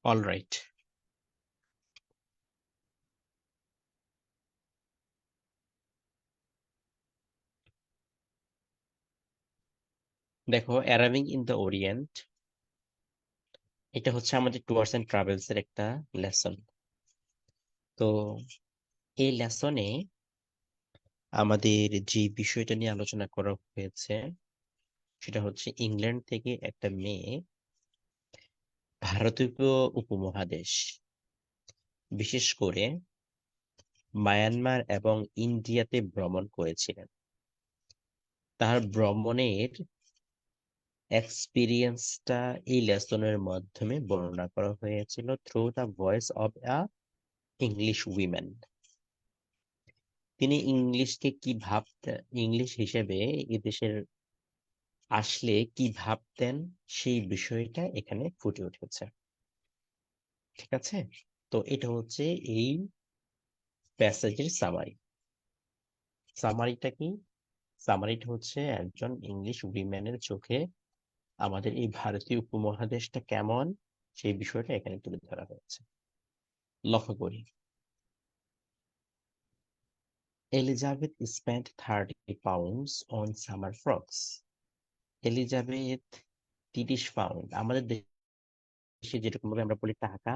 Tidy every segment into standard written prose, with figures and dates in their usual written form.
All right. দেখো, arriving in the Orient, এটা হচ্ছে আমাদের ট্যুরস এন্ড ট্রাভেলস এর একটা লেসন। তো এই লেসনে আমাদের যে বিষয়টা নিয়ে আলোচনা করা হয়েছে সেটা হচ্ছে ইংল্যান্ড থেকে একটা মেয়ে ভারতীয় উপমহাদেশ, বিশেষ করে মায়ানমার এবং ইন্ডিয়াতে ভ্রমণ করেছিলেন। তার ভ্রমণের এক্সপিরিয়েন্সটা এই লেসনের মাধ্যমে বর্ণনা করা হয়েছিল through the voice of a English women. তিনি ইংলিশকে কি ভাবতেন, ইংলিশ হিসেবে এদেশের আসলে কি ভাবতেন, সেই বিষয়টা এখানে ফুটে উঠেছে। ঠিক আছে, তো এটা হচ্ছে এই প্যাসেজের সামারি। সামারিটা কি? সামারিটা হচ্ছে একজন ইংলিশ উইমেনের চোখে আমাদের এই ভারতীয় উপমহাদেশটা কেমন, সেই বিষয়টা এখানে তুলে ধরা হয়েছে। লক্ষ্য করি, Elizabeth spent £30 on summer frocks. Elizabeth 30 pound, আমাদের দেশে যেরকম ভাবে আমরা বলি টাকা,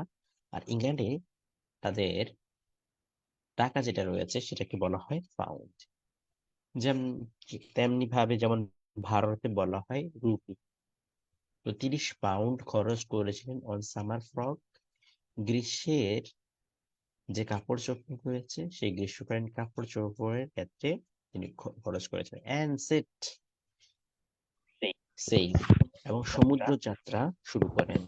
আর ইংল্যান্ডে তাদের টাকা যেটা রয়েছে সেটাকে বলা হয় পাউন্ড। যেমন তেমনি ভাবে যেমন ভারতে বলা হয় রুপি। তো 30 পাউন্ড খরচ করেছিলেন অন সামার ফ্রক, গ্রীষ্মের যে কাপড় চোপড় রয়েছে সেই গ্রীষ্মকালীন কাপড় চোপড়ের ক্ষেত্রে তিনি খরচ করেছেন। অ্যান্ড সেট সেই এবং সমুদ্র যাত্রা শুরু করেন।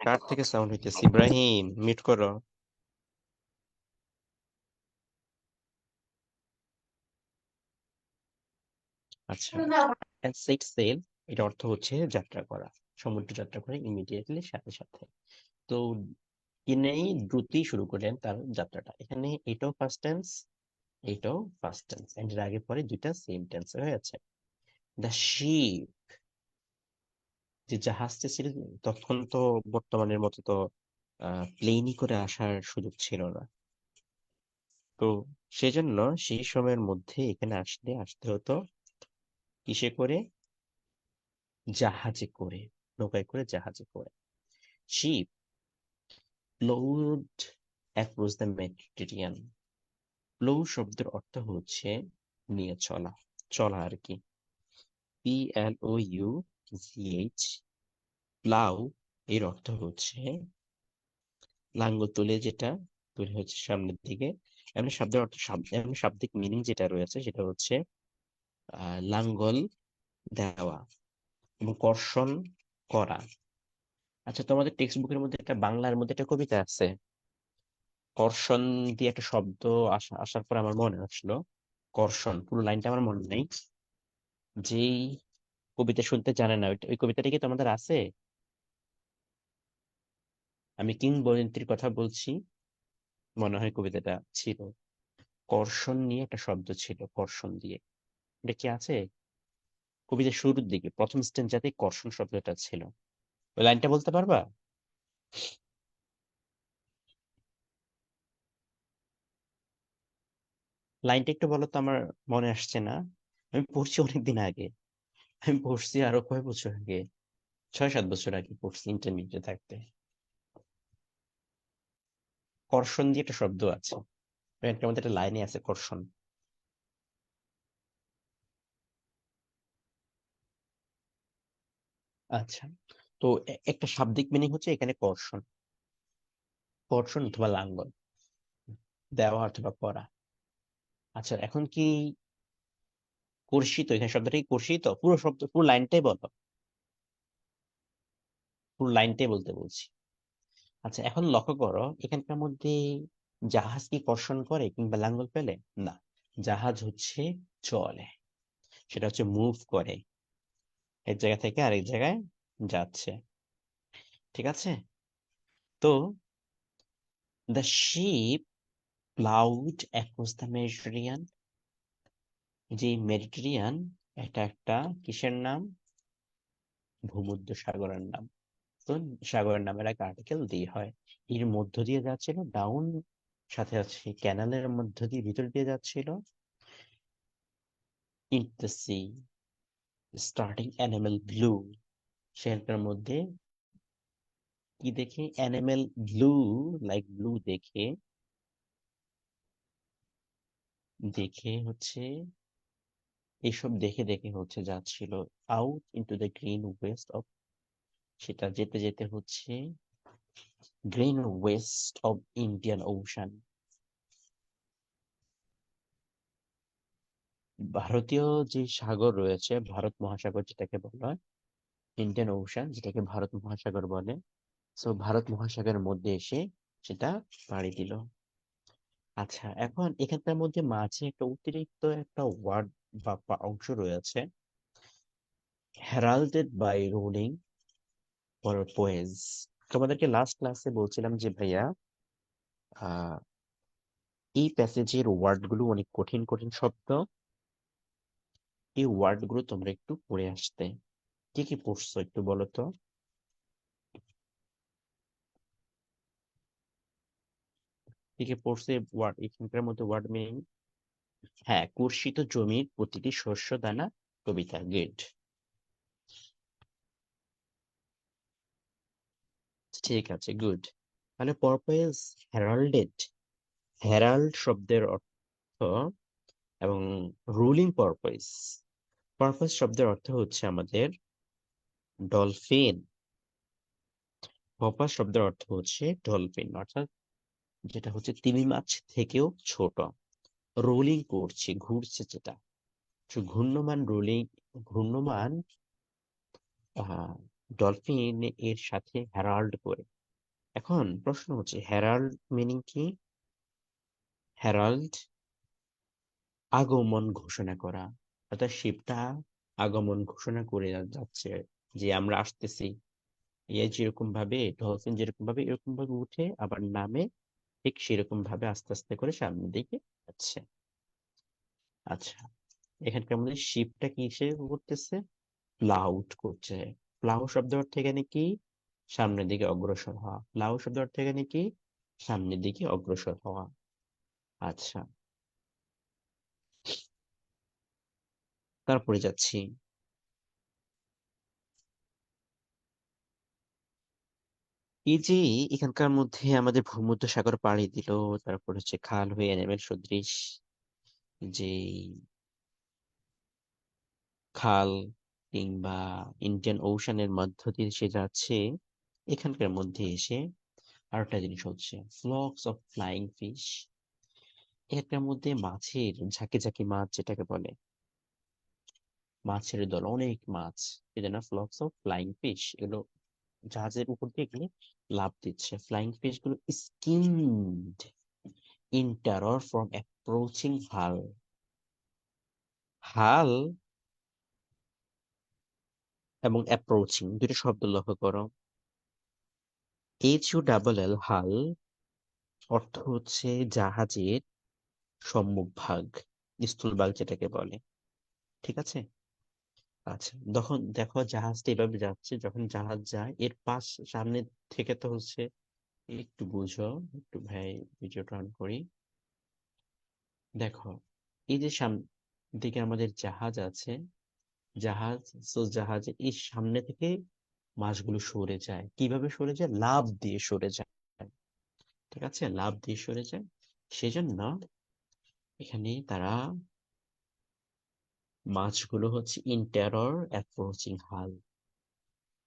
কার থেকে সাউন্ড হইতেছে? ইব্রাহিম, মিউট করো। আচ্ছা, and set sail, এটা অর্থ হচ্ছে যাত্রা করা, সমুদ্র যাত্রা করে ইমিডিয়েটলি, সাথে সাথে। তো তিনি দ্রুতই শুরু করলেন তার যাত্রাটা। এখানে এটাও ফার্স্ট টেন্স, এটাও ফার্স্ট টেন্স, এন্ড এর আগে পরে দুইটা সেম টেন্স হয়েছে। দ্য শিপ, যে জাহাজটা ছিল, তখন তো বর্তমানের মতো তো প্লেনই করে আসার সুযোগ ছিল না। তো সেজন্য সেই সময়ের মধ্যে এখানে আসতে হতো কিসে করে? জাহাজে করে, নৌকায় করে, জাহাজে করে। Ship plowed across the Mediterranean. Plow শব্দের অর্থ হচ্ছে নিয়ে চলা, চলা আর কি। PLOUGH, প্লাউ এর অর্থ হচ্ছে লাঙ্গল তুলে, যেটা তুলে হচ্ছে সামনের দিকে। এমনি শব্দের অর্থ, এমনি শাব্দিক মিনিং যেটা রয়েছে সেটা হচ্ছে লাঙ্গল দেওয়া এবং কর্ষণ করা। আচ্ছা, তোমাদের টেক্সট বুকের মধ্যে একটা বাংলার মধ্যে একটা কবিতা আছে, কর্ষণ দিয়ে একটা শব্দ আসার পর আমার মনে আসলো কর্ষণ, পুরো লাইনটা আমার মনে নেই। যেই কবিতা শুনতে জানে না, ওই কবিতাটা কি তোমাদের আছে? আমি কিংবদন্তির কথা বলছি, মনে হয় কবিতাটা ছিল, কর্ষণ নিয়ে একটা শব্দ ছিল, কর্ষণ দিয়ে। এটা কি আছে? কবিতার শুরুর দিকে প্রথম স্ট্যান্জাতে কর্ষণ শব্দটা ছিল। ওই লাইনটা বলতে পারবা? লাইনটা একটু বলো তো, আমার মনে আসছে না। আমি পড়ছি অনেকদিন আগে, আমি পড়ছি আরো কয়েক বছর আগে, 6-7 বছর আগে পড়ছি ইন্টারমিডিয়েটে থাকতে। কর্ষণ দিয়ে একটা শব্দ আছে, এটার মধ্যে একটা লাইনে আছে কর্ষণ। আচ্ছা, তো একটা শাব্দিক মিনিং হচ্ছে এখানে কর্ষণ, কর্ষণ অথবা লাঙ্গল দেওয়া অথবা করা। আচ্ছা, এখন কি কর্ষিত, এখানে শব্দটা কি কর্ষিত? পুরো শব্দ, পুরো লাইনটাই বলো, পুরো লাইনটাই বলতে বলছি। আচ্ছা, এখন লক্ষ্য করো এখানকার মধ্যে জাহাজ কি কর্ষণ করে কিংবা লাঙ্গল ফেলে? না, জাহাজ হচ্ছে চলে, সেটা হচ্ছে মুভ করে, এক জায়গা থেকে আরেক জায়গায় যাচ্ছে। ঠিক আছে, তো the ship ploughed across the Mediterranean, যে মেডিটেরিয়ান, এটা একটা কিসের নাম? ভূমধ্য সাগরের নাম। তো সাগরের নামের আগে আর্টিকেল দিয়ে হয়। এর মধ্য দিয়ে যাচ্ছিল ডাউন, সাথে আছে ক্যানালের মধ্য দিয়ে ভিতর দিয়ে যাচ্ছিল in the sea, starting animal blue. সেটার মধ্যে কি দেখে? অ্যানিমেল ব্লু, লাইক ব্লু দেখে, দেখে হচ্ছে এইসব দেখে দেখে হচ্ছে যাচ্ছিল out into the green West of, সেটা যেতে যেতে হচ্ছে green West of Indian ocean. ভারতীয় যে সাগর রয়েছে, ভারত মহাসাগর যেটাকে বলা হয়, ইন্ডিয়ান ওশান যেটাকে ভারত মহাসাগর বলে, সো ভারত মহাসাগরের মধ্যে এসে সেটা পাড়ি দিল। আচ্ছা, এখন এখানকার মধ্যে মাঝে একটা অতিরিক্ত একটা ওয়ার্ড বা অংশ রয়েছে, heralded by rolling porpoise। তোমাদেরকে লাস্ট ক্লাসে বলছিলাম যে ভাইয়া, আহ এই প্যাসেজের ওয়ার্ড গুলো অনেক কঠিন কঠিন শব্দ, এই ওয়ার্ড গুলো তোমরা একটু পড়ে আসতে। কি কি পড়ছো একটু বলো তো? কি কি পড়ছে ওয়ার্ড এখানকার মধ্যে ওয়ার্ড মিনিং? হ্যাঁ, কুৎসিত জমির প্রতিটি শস্য দানা কবিতা, গুড। ঠিক আছে, গুড। তাহলে পারপোজ হেরাল্ডেড, হেরাল্ড শব্দের অর্থ, এবং রুলিং পারপোজ, পারপোজ শব্দের অর্থ হচ্ছে আমাদের ডলফিন, পপাস শব্দের অর্থ হচ্ছে ডলফিন, অর্থাৎ যেটা হচ্ছে তিমি মাছ থেকেও ছোট। রোলিং করছে, ঘুরছে যেটা, ঘূর্ণমান রোলিং, ঘূর্ণমান ডলফিন এর সাথে হেরাল্ড করে। এখন প্রশ্ন হচ্ছে হেরাল্ড মিনিং কি? হেরাল্ড আগমন ঘোষণা করা, অর্থাৎ শিপটা আগমন ঘোষণা করে যাচ্ছে যে আমরা আসতেছি। যেরকম ভাবে ডলফিন যেরকম ভাবে এরকম ভাবে উঠে আবার নামে, ঠিক সেরকম ভাবে আস্তে আস্তে করে সামনের দিকে যাচ্ছে। আচ্ছা, এখানকার মধ্যে শিপটা কি হিসেবে করতেছে? প্লাউড করছে। প্লাউ শব্দ অর্থ এখানে কি? সামনের দিকে অগ্রসর হওয়া। প্লাউ শব্দ অর্থ এখানে কি? সামনের দিকে অগ্রসর হওয়া। আচ্ছা, তারপরে যাচ্ছি। এই যে এখানকার মধ্যে আমাদের ভূমধ্য সাগর পাড়ি দিল, তারপর হচ্ছে খাল হয়ে অ্যানিমেল সদৃশ যে খাল কিংবা ইন্ডিয়ান ওশানের মধ্য দিয়ে সে যাচ্ছে, এখানকার মধ্যে এসে আরেকটা জিনিস হচ্ছে ফ্লক্স অফ ফ্লাইং ফিশ। এটার মধ্যে মাছের ঝাঁকে ঝাঁকে মাছ যেটাকে বলে, মাছের দল, অনেক মাছ, এজন্য ফ্লক্স অফ ফ্লাইং ফিশ, এগুলো জাহাজের উপর দিয়ে গেলে লাফ দিচ্ছে। ফ্লাইং ফিশ গুলো skimmed in terror from approaching হাল। হাল এবং অ্যাপ্রোচিং দুটো শব্দ লক্ষ্য করো। HULL, হাল অর্থ হচ্ছে জাহাজের সম্মুখ ভাগ, স্থূলভাগ যেটাকে বলে। ঠিক আছে? আচ্ছা, যখন দেখো জাহাজটা এভাবে যাচ্ছে, যখন জাহাজ যায় এর পাশ সামনে থেকে তো হচ্ছে, একটু বুঝো, একটু ভাই ভিডিওটা অন করি। দেখো, এই যে সামনে দিকে আমাদের জাহাজ আছে, জাহাজ, সো জাহাজে এই সামনে থেকে মাছগুলো সরে যায়। কিভাবে সরে যায়? লাফ দিয়ে সরে যায়। ঠিক আছে, লাফ দিয়ে সরে যায়। সেজন্য এখানে তারা মাছগুলো হচ্ছে ইন টেরর অ্যাপ্রোচিং হাল,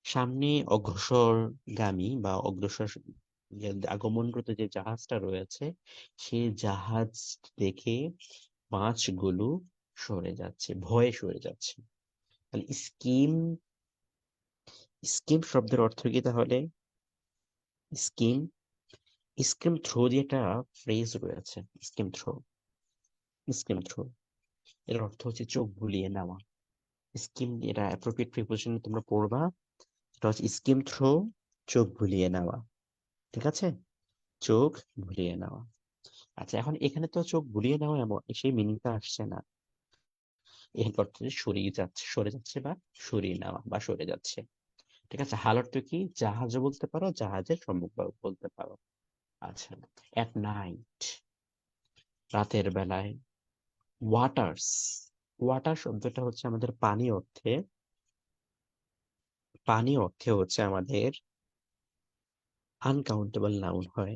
সামনে অগ্রসরগামী বা অগ্রসর আগমনরত যে জাহাজটা রয়েছে, সেই জাহাজ দেখে মাছগুলো সরে যাচ্ছে, ভয়ে সরে যাচ্ছে। তাহলে স্কিম, স্কিম শব্দের অর্থ কি তাহলে? স্কিম, স্কিম থ্রো দিয়ে একটা ফ্রেজ রয়েছে, স্কিম থ্রো, স্কিম থ্রো এর অর্থ হচ্ছে চোখ বুলিয়ে নেওয়া। স্কিম, এটা অ্যাপ্রোপ্রিয়েট প্রিপোজিশন তোমরা পড়বা, এটা হচ্ছে স্কিম থ্রো, চোখ বুলিয়ে নেওয়া। ঠিক আছে, চোখ বুলিয়ে নেওয়া। আচ্ছা, এখন এখানে তো চোখ বুলিয়ে নেওয়া এমন সেই মিনিংটা আসছে না, এখানে অর্থ হচ্ছে সরিয়ে যাচ্ছে, সরে যাচ্ছে বা সরিয়ে নেওয়া বা সরে যাচ্ছে। ঠিক আছে, হাল অর্থ কি? জাহাজও বলতে পারো, জাহাজের সম্মুখ বলতে পারো। আচ্ছা, এট নাইট, রাতের বেলায়। ওয়াটার্স, ওয়াটার শব্দটা হচ্ছে আমাদের পানি অর্থে, পানি অর্থে হচ্ছে আমাদের আনকাউন্টেবল নাউন হয়।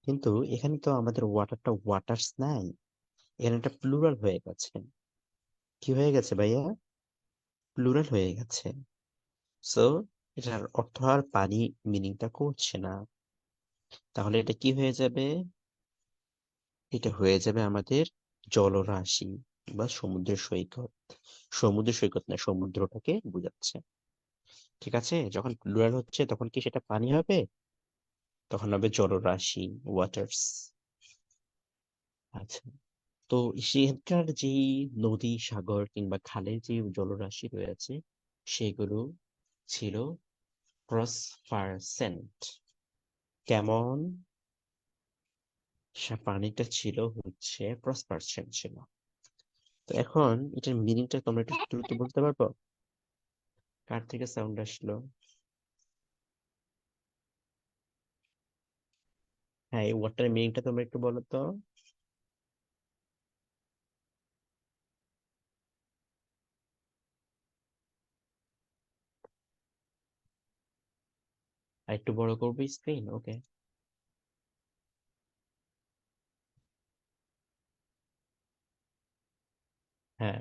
কিন্তু এখানে তো আমাদের ওয়াটারটা ওয়াটার্স নাই, এখানে একটা প্লুরাল হয়ে গেছে। কি হয়ে গেছে ভাইয়া? প্লুরাল হয়ে গেছে। সো এটার অর্থ আর পানি মিনিংটা করছে না। তাহলে এটা কি হয়ে যাবে? এটা হয়ে যাবে আমাদের জলরাশি বা সমুদ্র সৈকত। সমুদ্র সৈকত না, সমুদ্রটাকে বোঝাচ্ছে। ঠিক আছে, যখন প্লুরাল হচ্ছে তখন কি সেটা পানি হবে? তখন হবে জলরাশি, ওয়াটার্স। আচ্ছা, তো সেখানকার যে নদী, সাগর কিংবা খালের যে জলরাশি রয়েছে সেগুলো ছিল প্রসপারসেন্ট। কেমন? পানিটা ছিল হচ্ছে প্রসপারসেন্ট ছিল। তো এখন এটার মিনিংটা তোমরা একটু দ্রুত বলতে পারবো? কার থেকে সাউন্ড আসলো? হ্যাঁ, এই ওয়ার্ডটার মিনিংটা তোমরা একটু বলো তো। আর একটু বড় করবে স্ক্রিন, ওকে। হ্যাঁ,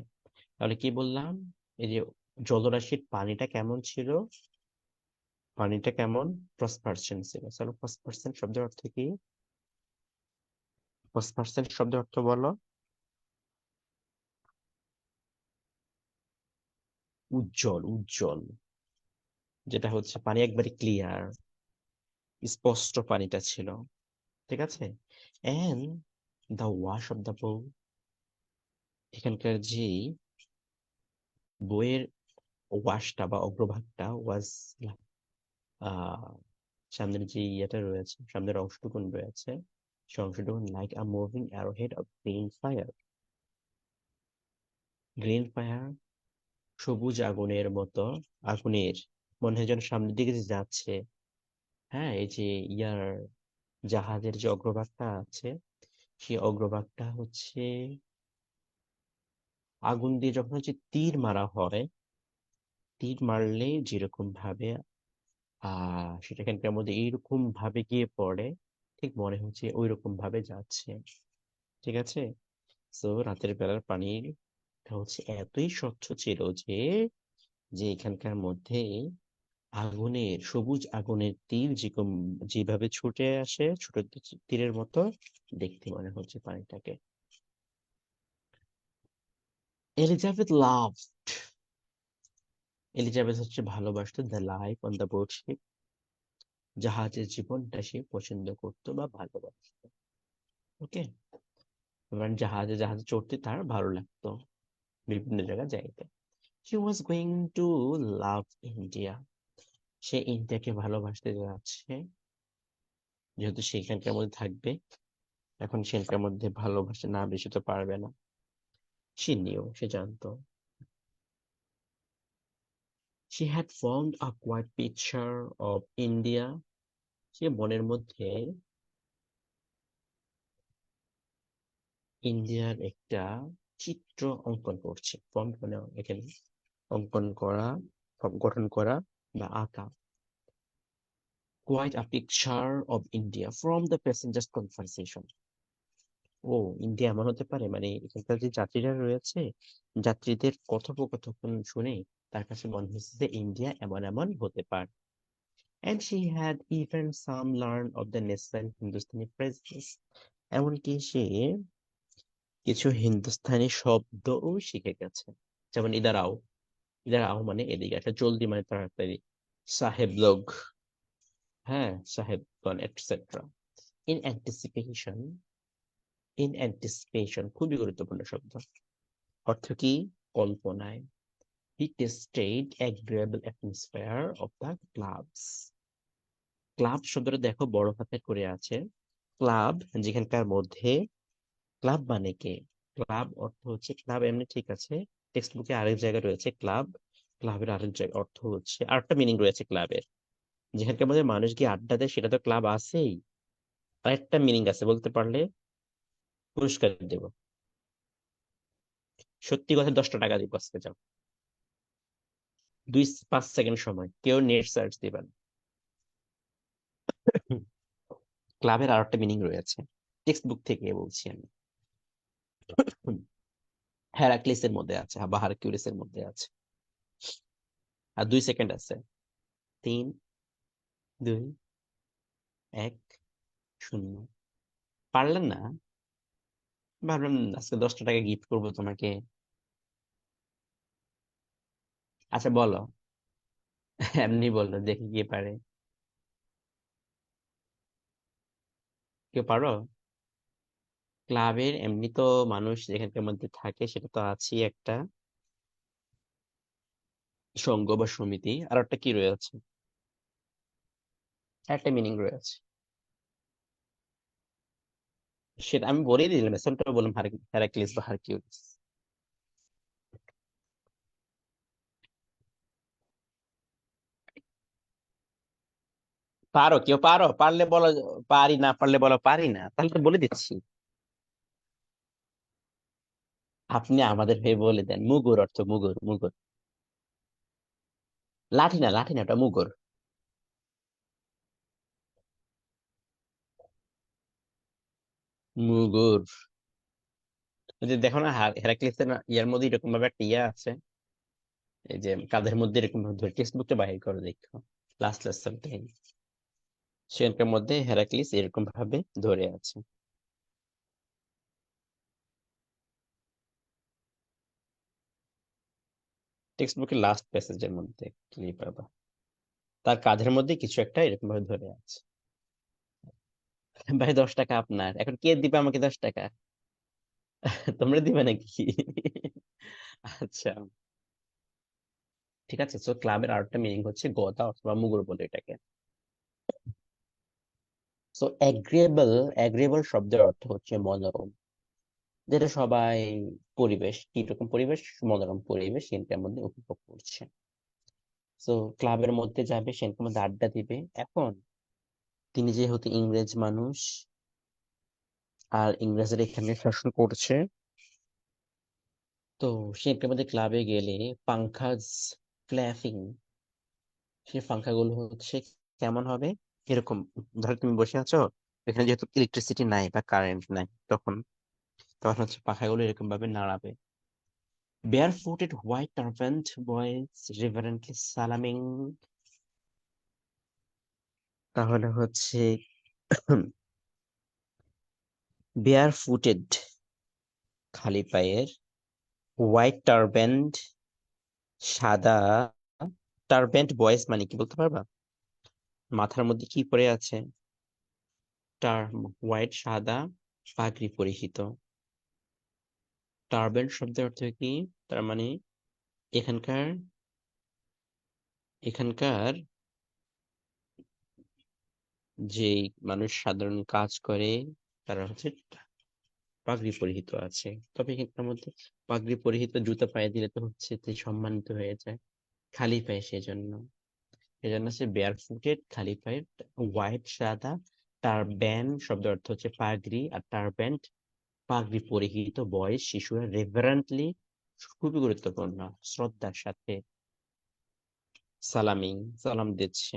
তাহলে কি বললাম? এই যে জলরাশির পানিটা কেমন ছিল? পানিটা কেমন? প্রসপারসেন্ট ছিল। চলো, প্রসপারসেন্ট শব্দের অর্থ কি? প্রসপারসেন্ট শব্দের অর্থ বলো। উজ্জ্বল, উজ্জ্বল। যেটা হচ্ছে পানি একবারে ক্লিয়ার, স্পষ্ট পানিটা ছিল। ঠিক আছে, and the wash of the bow, এখানকার যে বইয়ের ওয়াশটা বা অগ্রভাগটা ওয়াজ, আহ সামনের যে ইয়েটা রয়েছে, সামনের অংশটুকুন রয়েছে, সে অংশটুকুন like a moving arrowhead of green fire. Green fire, সবুজ আগুনের মতো। আগুনের, মনে হয় যেন সামনের দিকে যে যাচ্ছে। হ্যাঁ, এই যে ইয়ার জাহাজের যে অগ্রভাগটা আছে, সেই অগ্রভাগটা হচ্ছে আগুন দিয়ে যখন হচ্ছে তীর মারা হয়, তীর মারলে যেরকম ভাবে সেটা এখানকার মধ্যে এইরকম ভাবে গিয়ে পড়ে, ঠিক মনে হচ্ছে ওই রকম ভাবে যাচ্ছে। ঠিক আছে, তো রাতের বেলার পানিটা হচ্ছে এতই স্বচ্ছ ছিল যে, এখানকার মধ্যে আগুনের, সবুজ আগুনের তীর যেভাবে ছুটে আসে, ছোট তীরের মতো দেখতে মনে হচ্ছে পানিটাকে। এলিজাবেথ লাভড, এলিজাবেথ হচ্ছে ভালোবাসতো the life on the boat ship, জাহাজের জীবনটা সে পছন্দ করতো বা ভালোবাসতো। ওকে, এবার জাহাজে জাহাজে চড়তে তার ভালো লাগতো, বিভিন্ন জায়গায় যাইতে। He was going to love India, সে ইন্ডিয়াকে ভালোবাসতে যাচ্ছে। যেহেতু সেখানকার মধ্যে থাকবে, এখন সেখানকার মধ্যে ভালোবাসা না বেশি তো পারবে না। সে নিও, সে জানতো। She had formed a quiet picture of India, সে মনের মধ্যে ইন্ডিয়ার একটা চিত্র অঙ্কন করছে। ফর্ম মানে এখানে অঙ্কন করা, গঠন করা বা আঁকা। Quite a picture of India from the passengers conversation. ও, ইন্ডিয়া এমন হতে পারে, মানে এখানকার যে যাত্রীরা রয়েছে, যাত্রীদের কথোপকথন শুনে তার কাছে মনে হয়েছে যে ইন্ডিয়া এমন এমন হতে পারে। And she had even some learned of the necessary Hindustani phrases. এমনকি সে কিছু হিন্দুস্তানি শব্দও শিখে গেছে। যেমন ইদার আও, ইদার আও মানে এদিকে আসা, জলদি মানে তাড়াতাড়ি। সাহেব লোগ, হ্যাঁ সাহেবগণ, etcetera. In anticipation, in anticipation খুবই গুরুত্বপূর্ণ শব্দ। অর্থ কি? কল্পনায়। He tasted agreeable atmosphere of the clubs. Club শব্দটা দেখো বড় হাতে করে আছে। ক্লাব, যেখানকার মধ্যে, ক্লাব মানে কে? ক্লাব অর্থ হচ্ছে, ক্লাব এমনি ঠিক আছে, টেক্সট বুকে আরেক জায়গায় রয়েছে ক্লাব, ক্লাবের আরেক জায়গায় অর্থ হচ্ছে, আরেকটা মিনিং রয়েছে ক্লাবের, যেখানকার মধ্যে মানুষ গিয়ে আড্ডা দেয়, সেটা তো ক্লাব আছেই। আরেকটা মিনিং আছে, বলতে পারলে পুরস্কার দেব। সত্যি কথা, 10টা টাকা দিব আজকে, যাও। 2-5 সেকেন্ড সময়, কেউ নেট সার্চ দিবেন। ক্লাবের আর একটা মিনিং রয়েছে, টেক্সট বুক থেকে বলছি আমি। হেরাক্লিসের মধ্যে আছে বা হারকিউলিসের মধ্যে আছে। আর 2 সেকেন্ড আছে। 3, 2, 1, 0। পারলেন না? ভাবলাম আজকে 10টা টাকা গিফট করবো তোমাকে। আচ্ছা বলো। এমনি বললো, দেখি কে পারে। কেউ পারো? ক্লাবের এমনি তো মানুষ যেখানকার মধ্যে থাকে, সেটা তো আছে একটা সংঘ বা সমিতি। আর একটা কি রয়েছে? একটা মিনিং রয়েছে, সেটা আমি বলেই দিলাম, আসলটা বললাম, হেরাক্লিস বা হারকিউলিস। পারো? কেউ পারো? পারলে বলো পারি, না পারলে বলো পারি না, তাহলে তো বলে দিচ্ছি। আপনি আমাদের হয়ে বলে দেন, মুগুর অর্থ, মুগুর, মুগুর। লাঠি না, লাঠি না, ওটা মুগুর। মুগুর। ওই যে দেখো না, হেরাক্লিসের ইয়ার মধ্যে এরকম ভাবে একটা ইয়া আছে, এই যে কাঁধের মধ্যে এরকম ভাবে ধরে, টেক্সট বুকটা বাহির করে দেখো, লাস্ট লেসনটাই, সেখানকার মধ্যে হেরাক্লিস এরকম ভাবে ধরে আছে। টেক্সট বুকের লাস্ট প্যাসেজের মধ্যে ক্লিক পাবা, তার কাঁধের মধ্যে কিছু একটা এরকম ভাবে ধরে আছে। ভাই, 10 টাকা আপনার। এখন কে দিবে আমাকে 10 টাকা? তোমরা দিবে নাকি? আচ্ছা, ঠিক আছে। সো ক্লাবের আরেকটা মিনিং হচ্ছে গদা অথবা মুগুর বলে এটাকে। সো এগ্রিয়েবল, এগ্রিয়েবল শব্দের অর্থ হচ্ছে মনোরম, যেটা সবাই, পরিবেশ, কিরকম পরিবেশ? মনোরম পরিবেশ সেটার মধ্যে উপভোগ করছে। তো ক্লাবের মধ্যে যাবে, সেখানের মধ্যে আড্ডা দিবে। এখন তিনি যেহেতু ইংরেজ মানুষ, আর ইংরেজরা এখানে শাসন করছে, তো সেটার মধ্যে ক্লাবে গেলে পাংখাজ ফ্ল্যাফিং, সেই পাংখাগুলো হচ্ছে কেমন হবে? এরকম, ধরো তুমি বসে আছো, এখানে যেহেতু ইলেকট্রিসিটি নাই বা কারেন্ট নাই, তখন তখন হচ্ছে পাখাগুলো এরকম ভাবে নাড়াবে। Barefooted white turbaned boys reverently salaming, তাহলে হচ্ছে barefooted, খালি পায়ের, হোয়াইট টারব্যান্ড, সাদা, টারব্যান্ড বয়েজ মানে কি বলতে পারবা? মাথার মধ্যে কি পরে আছে? হোয়াইট, সাদা, পাগড়ি পরিহিত। টারব্যান্ড শব্দের অর্থ কি? তার মানে এখানকার, এখানকার যে মানুষ সাধারণ কাজ করে, তারা হচ্ছে পাগড়ি পরিহিত আছে। তবে এখানকার মধ্যে পাগড়ি পরিহিত জুতা পায়ে দিলে তো হচ্ছে যে সম্মানিত হয়ে যায়, খালি পায়ে, সেজন্য, সেজন্য সে বেয়ার ফুটেড, খালি পায়ে। হোয়াইট, সাদা, টারব্যান্ড শব্দ অর্থ হচ্ছে পাগড়ি, আর টারব্যান্ড পাগড়ি পরিহিত বয়স, শিশুরা রেভারেন্টলি, খুবই গুরুত্বপূর্ণ, শ্রদ্ধার সাথে সালামিং, সালাম দিচ্ছে।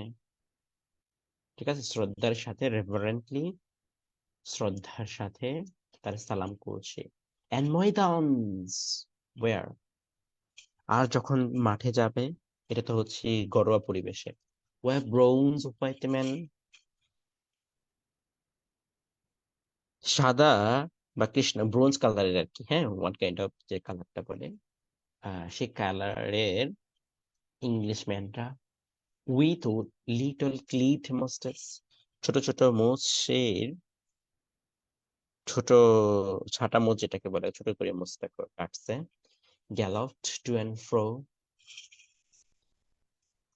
ঠিক আছে, শ্রদ্ধার সাথে, রেভারেন্টলি, শ্রদ্ধার সাথে তার সালাম করছে। And ময়দানস, ওয়ার, আর যখন মাঠে যাবে, এটা তো হচ্ছে ঘরোয়া পরিবেশে, ওয়ার ব্রাউনস হোয়াইট ম্যান, সাদা বা কৃষ্ণ, ব্রোঞ্জ কালারের আর কি, হ্যাঁ, ওয়ান কাইন্ড অফ যে কালারটা বলে, সেই কালারের ইংলিশম্যানরা, উইথ লিটল ক্লিট মাস্টার্স, ছোট ছোট মোষের, ছোট ছাটা মোচ যেটাকে বলে, ছোট করে মোচটা কাটছে। গ্যালপড টু অ্যান্ড ফ্রো,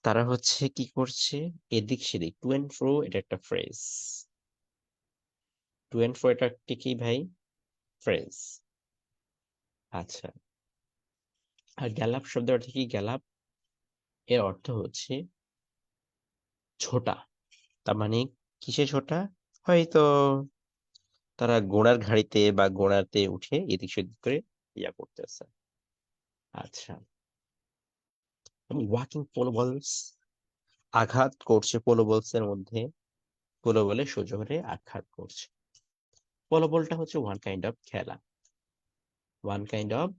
তারা হচ্ছে কি করছে? এদিক সেদিক, টু অ্যান্ড ফ্রো এটা একটা ফ্রেজ, টু অ্যান্ড ফ্রো এটা একটা কি ভাই? ফ্রেজ। আচ্ছা, আর গ্যালাপ শব্দের অর্থ কি? গ্যালাপ এর অর্থ হচ্ছে ছোটা। তার মানে কিসে ছোটা? হয়তো তারা ঘোড়ার গাড়িতে বা ঘোড়াতে উঠে এদিক সেদিক করে ইয়া করতেছে। আচ্ছা, ওয়াকিং পোলো বলস আঘাত করছে পোলো বলস এর মধ্যে, পোলো বলে সোজা করে আঘাত করছে। পোলো বলটা হচ্ছে ওয়ান কাইন্ড অফ খেলা, ওয়ান কাইন্ড অফ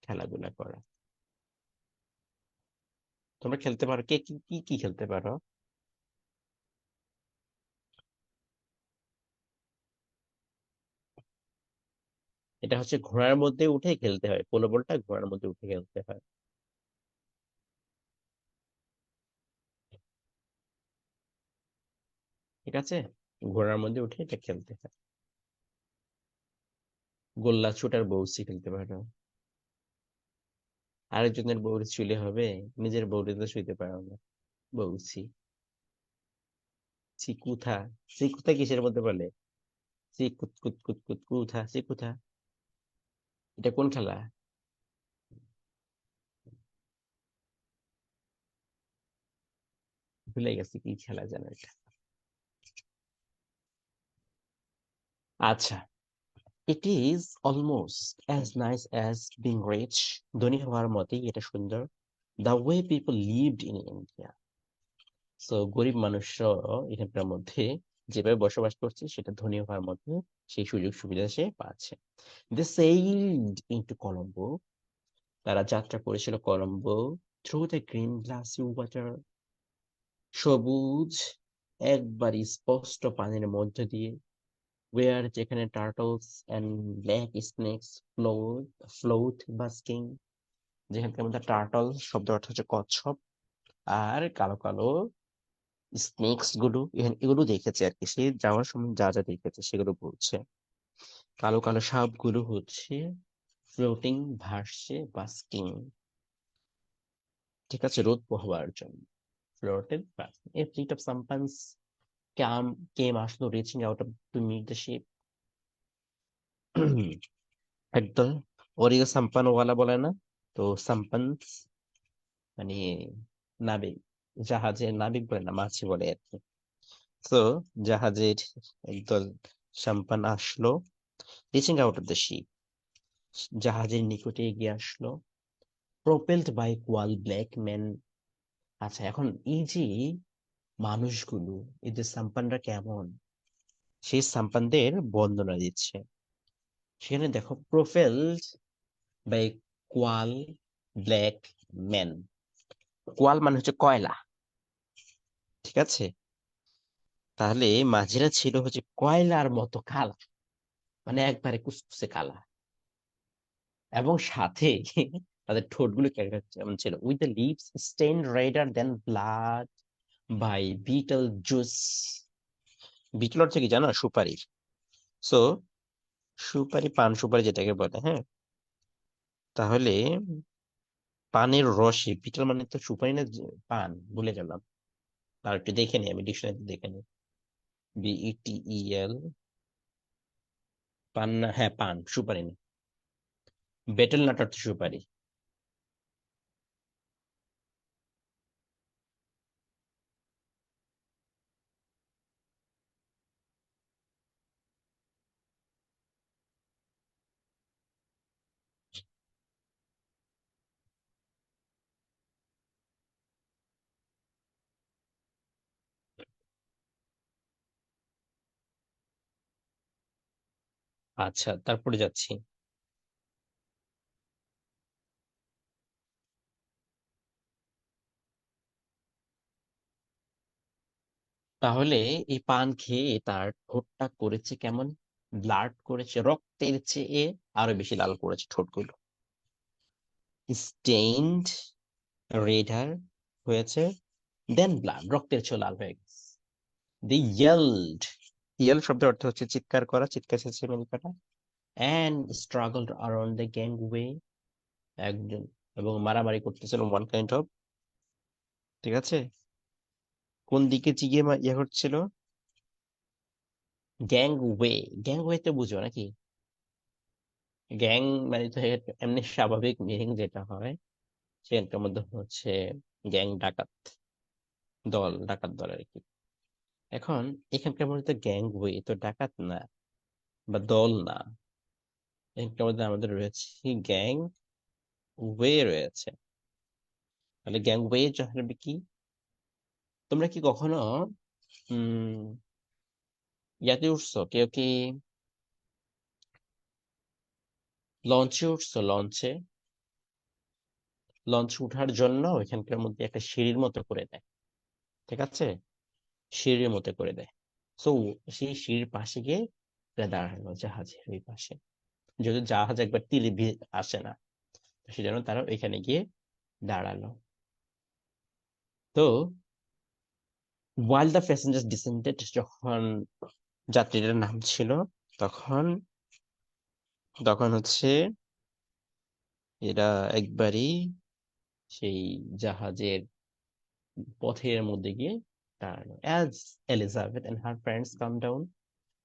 খেলাধুলা করা। তোমরা খেলতে পারো, কে কি কি কি খেলতে পারো? এটা হচ্ছে ঘোড়ার মধ্যে উঠে খেলতে হয়, পোলো বলটা ঘোড়ার মধ্যে উঠে খেলতে হয়। ঠিক আছে, ঘোড়ার মধ্যে উঠে এটা খেলতে হয়। গোল্লা ছুটার বউসি খেলতে পারো। আরেকজনের বউরে শুইলে হবে? নিজের বউরে তো শুইতে পারো না। বউসি। চিকুথা। চিকুথা কিসের মধ্যে বলে? চিকুত কুত কুত কুত কুথা চিকুথা। এটা কোন খেলা? ভুলে গেছি কি খেলা জানো এটা। আচ্ছা, it is almost as nice as being rich. ধনী হওয়ার মতোই এটা সুন্দর। The way people lived in India. So গরিব মানুষরাও এখানকার মধ্যে যেভাবে বসবাস করছে সেটা ধনী হওয়ার মতো সেই সুযোগ সুবিধা সে পাচ্ছে। দে sailed into Colombo. তারা যাত্রা করেছিল Colombo. Through the green glassy water. সবুজ একবারই স্পষ্ট পানির মধ্য দিয়ে। ওয়ার যেখানে turtles and black snakes float basking. যেখানকার মধ্যে টার্টল শব্দ অর্থ হচ্ছে কচ্ছপ, আর কালো কালো স্নেকস গুলো এগুলো দেখেছে আর কি, সে যাওয়ার সময় যা যা দেখেছে সেগুলো বলছে। কালো কালো সাপগুলো হচ্ছে ফ্লোটিং, ভাসছে, বাস্কিং। ঠিক আছে, রোদ পোহাবার জন্য floated basking. A fleet of sampans came আসলো reaching out of to meet the ship. একদল ওরিও সাম্পানওয়ালা বলে না, তো সাম্পান্স মানে নাবিক, জাহাজের নাবিক বলে না, মাঝি বলে আর কি। তো জাহাজের একদল সাম্পান আসলো, reaching out of the ship, জাহাজের নিকটে এগিয়ে আসলো। Propelled by coal black man. আচ্ছা, এখন এই যে মানুষগুলো, এই যে সাম্পানরা কেমন, সেই সাম্পানদের বর্ণনা দিচ্ছে। সেখানে দেখো, propelled by coal black man. Coal মানে হচ্ছে কয়লা, ঠিক আছে? তাহলে মাঝিরা ছিল হচ্ছে কয়লার মতো কালা, মানে একবারে কুচকুচে কালা। এবং সাথে তাদের ঠোঁটগুলো কেমন ছিল, with the lips stained redder than blood by betel juice. Betel হচ্ছে কি জানো? সুপারি। সো সুপারি, পান সুপারি যেটাকে বলে, হ্যাঁ। তাহলে পানের রসে, বিটল মানে তো সুপারি না, পান, ভুলে গেলাম। আর একটু দেখে নি, আমি ডিকশনারি দেখে নি। BETEL, পান না, হ্যাঁ পান, সুপারি না। বেটেল নাট অর্থ সুপারি। আচ্ছা, তারপরে যাচ্ছি। তাহলে এই পান খেয়ে তার ঠোঁটটা করেছে কেমন? ব্লাড করেছে, রক্তের চেয়ে আরো বেশি লাল করেছে ঠোঁটগুলো। স্টেইনড, রেডার হয়েছে, দেন ব্লাড, রক্তের চেয়ে লাল হয়ে গেছে। দি ইয়েলড, ইয়েল শব্দের অর্থ হচ্ছে চিৎকার করা, চিৎকার চেঁচামেচি করা। And struggled around the gangway. একজন, এবং মারামারি করতেছিল, ওয়ান কাইন্ড অফ। ঠিক আছে, কোন দিকে চিগিয়ে ইয়ে হচ্ছিল? গ্যাংওয়ে। গ্যাংওয়ে তো বুঝো নাকি? গ্যাং মানে তো এমনি স্বাভাবিক মিনিং যেটা হয় সেটার মধ্যে হচ্ছে গ্যাং ডাকাত দল, ডাকাত দল আর কি। এখন এখানকার মধ্যে গ্যাং ওয়ে তো ডাকাত না বা দল না, এখানকার মধ্যে আমাদের রয়েছে গ্যাং ওয়ে রয়েছে। তাহলে গ্যাং ওয়ে হবে কি? তোমরা কি কখনো উম ইয়াতে উঠছো? কেউ কি লঞ্চে উঠছো? লঞ্চে লঞ্চে উঠার জন্য এখানকার মধ্যে একটা সিঁড়ির মতো করে দেয়, ঠিক আছে? সিঁড়ির মতো করে দেয়। সো সেই সিঁড়ির পাশে গিয়ে এরা দাঁড়ানো, জাহাজের ওই পাশে। যেহেতু জাহাজ একবার তিলে আসে না, সেজন্য তারা এখানে গিয়ে দাঁড়ালো। তো while the passengers descended, যখন যাত্রীরা নামছিল, তখন তখন হচ্ছে এরা একবারই সেই জাহাজের পথের মধ্যে গিয়ে দাঁড়ালো। As Elizabeth and her friends came down,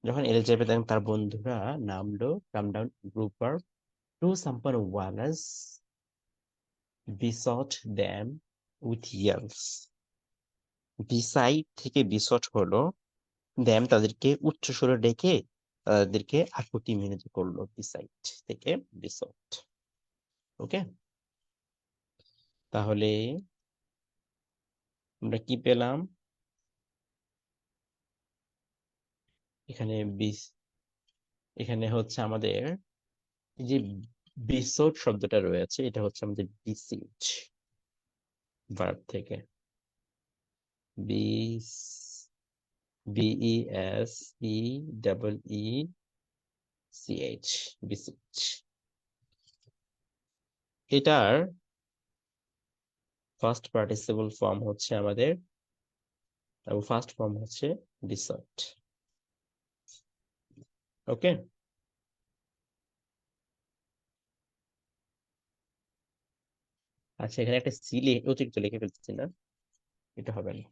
যখন এলিজাবেথ এবং তার বন্ধুরা নামলো, came down grouper to sampan wallahs besought them with yells. Beside থেকে বিসট হলো দ্যাম, তাদেরকে উচ্চ স্বরে ডেকে তাদেরকে আকুতি মিনতি করলো। বিসাইড থেকে বিসট। ওকে, তাহলে আমরা কি পেলাম এখানে? এখানে হচ্ছে আমাদের এই যে বিসট শব্দটা রয়েছে, এটা হচ্ছে আমাদের বিসিজ ভার্ব থেকে। বিস BESEECH, বিসিচ। এটার ফার্স্ট পার্টিসিপল ফর্ম হচ্ছে আমাদের, ফার্স্ট ফর্ম হচ্ছে বিসট। ওকে, আচ্ছা এখানে একটা সি অতিরিক্ত লিখে ফেলতেছি না, এটা হবে না।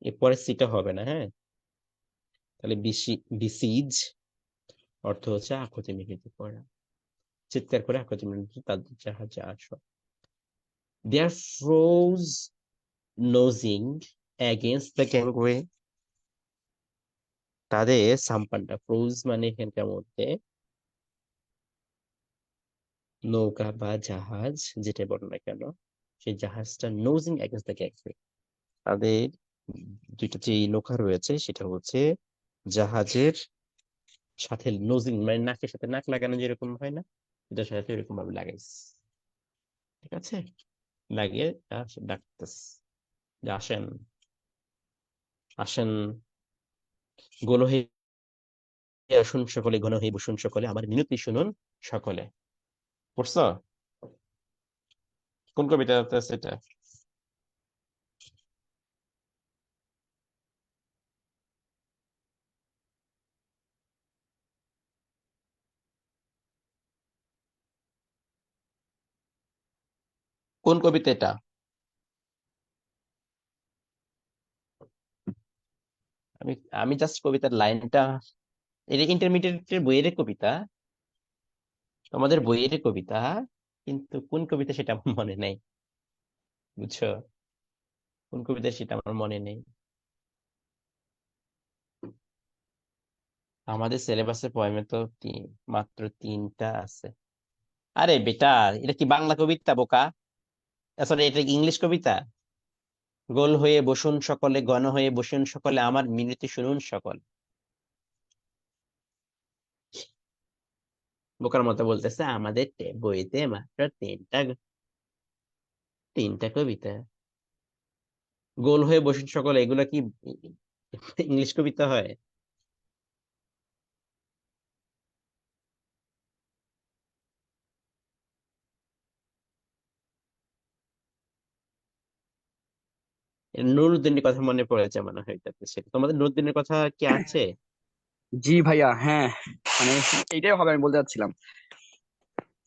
এরপরে সিটা হবে না, হ্যাঁ? তাহলে বিসিজ অর্থ হচ্ছে আকুতি মিনতি করা, চিৎকার করে আকুতি মিনতি তাদের জাহাজে আসো। They are froze nosing against the gangway, তাদের সাম্পানটা ফ্রোজ মানে এখানকার মধ্যে নৌকা বা জাহাজ যেটা বলো না কেন, সেই জাহাজটা নোজিং এগেন্স্ট দ্য গ্যাংওয়ে, তাদের দুইটা যে নৌকা রয়েছে সেটা হচ্ছে জাহাজের সাথে নোজিং মানে নাকের সাথে নাক লাগানো যেরকম হয় না, এটার সাথে এরকম ভাবে লাগাইছে, ঠিক আছে? লাগিয়ে ডাকতেছে যে আসেন, আসেন, গোল হয়ে আসুন সকলে, ঘন হয়ে বসুন সকলে, আমার মিনতি শুনুন সকলে। পড়ছো? কোন কবিতা আছে এটা? কোন কবিতা এটা? আমি আমি জাস্ট কবিতার লাইনটা, এটা ইন্টারমিডিয়েটের বইয়ের কবিতা, তোমাদের বইয়ের কবিতা, কিন্তু কোন কবিতা সেটা আমার মনে নেই, বুঝছো? কোন কবিতা সেটা আমার মনে নেই। আমাদের সিলেবাসে পয়েমে তো মাত্র 3টা আছে। আরে বেটা, এটা কি বাংলা কবিতা বোকা? সরি, এটা কি ইংলিশ কবিতা? গোল হয়ে বসুন সকলে, ঘন হয়ে বসুন সকলে, আমার মিনতি শুনুন সকল। বোকার মতো বলতেছে আমাদের বইতে মাত্র তিনটা কবিতা। গোল হয়ে বসুন সকলে, এগুলা কি ইংলিশ কবিতা হয়? নুরুদ্দিনের কথা মনে পড়েছে মনে হয় এটাতে। সেটা তোমাদের নুরুদ্দিনের কথা কি আছে? জি ভাইয়া, হ্যাঁ। মানে এইটাই হবে আমি বলতে চাচ্ছিলাম।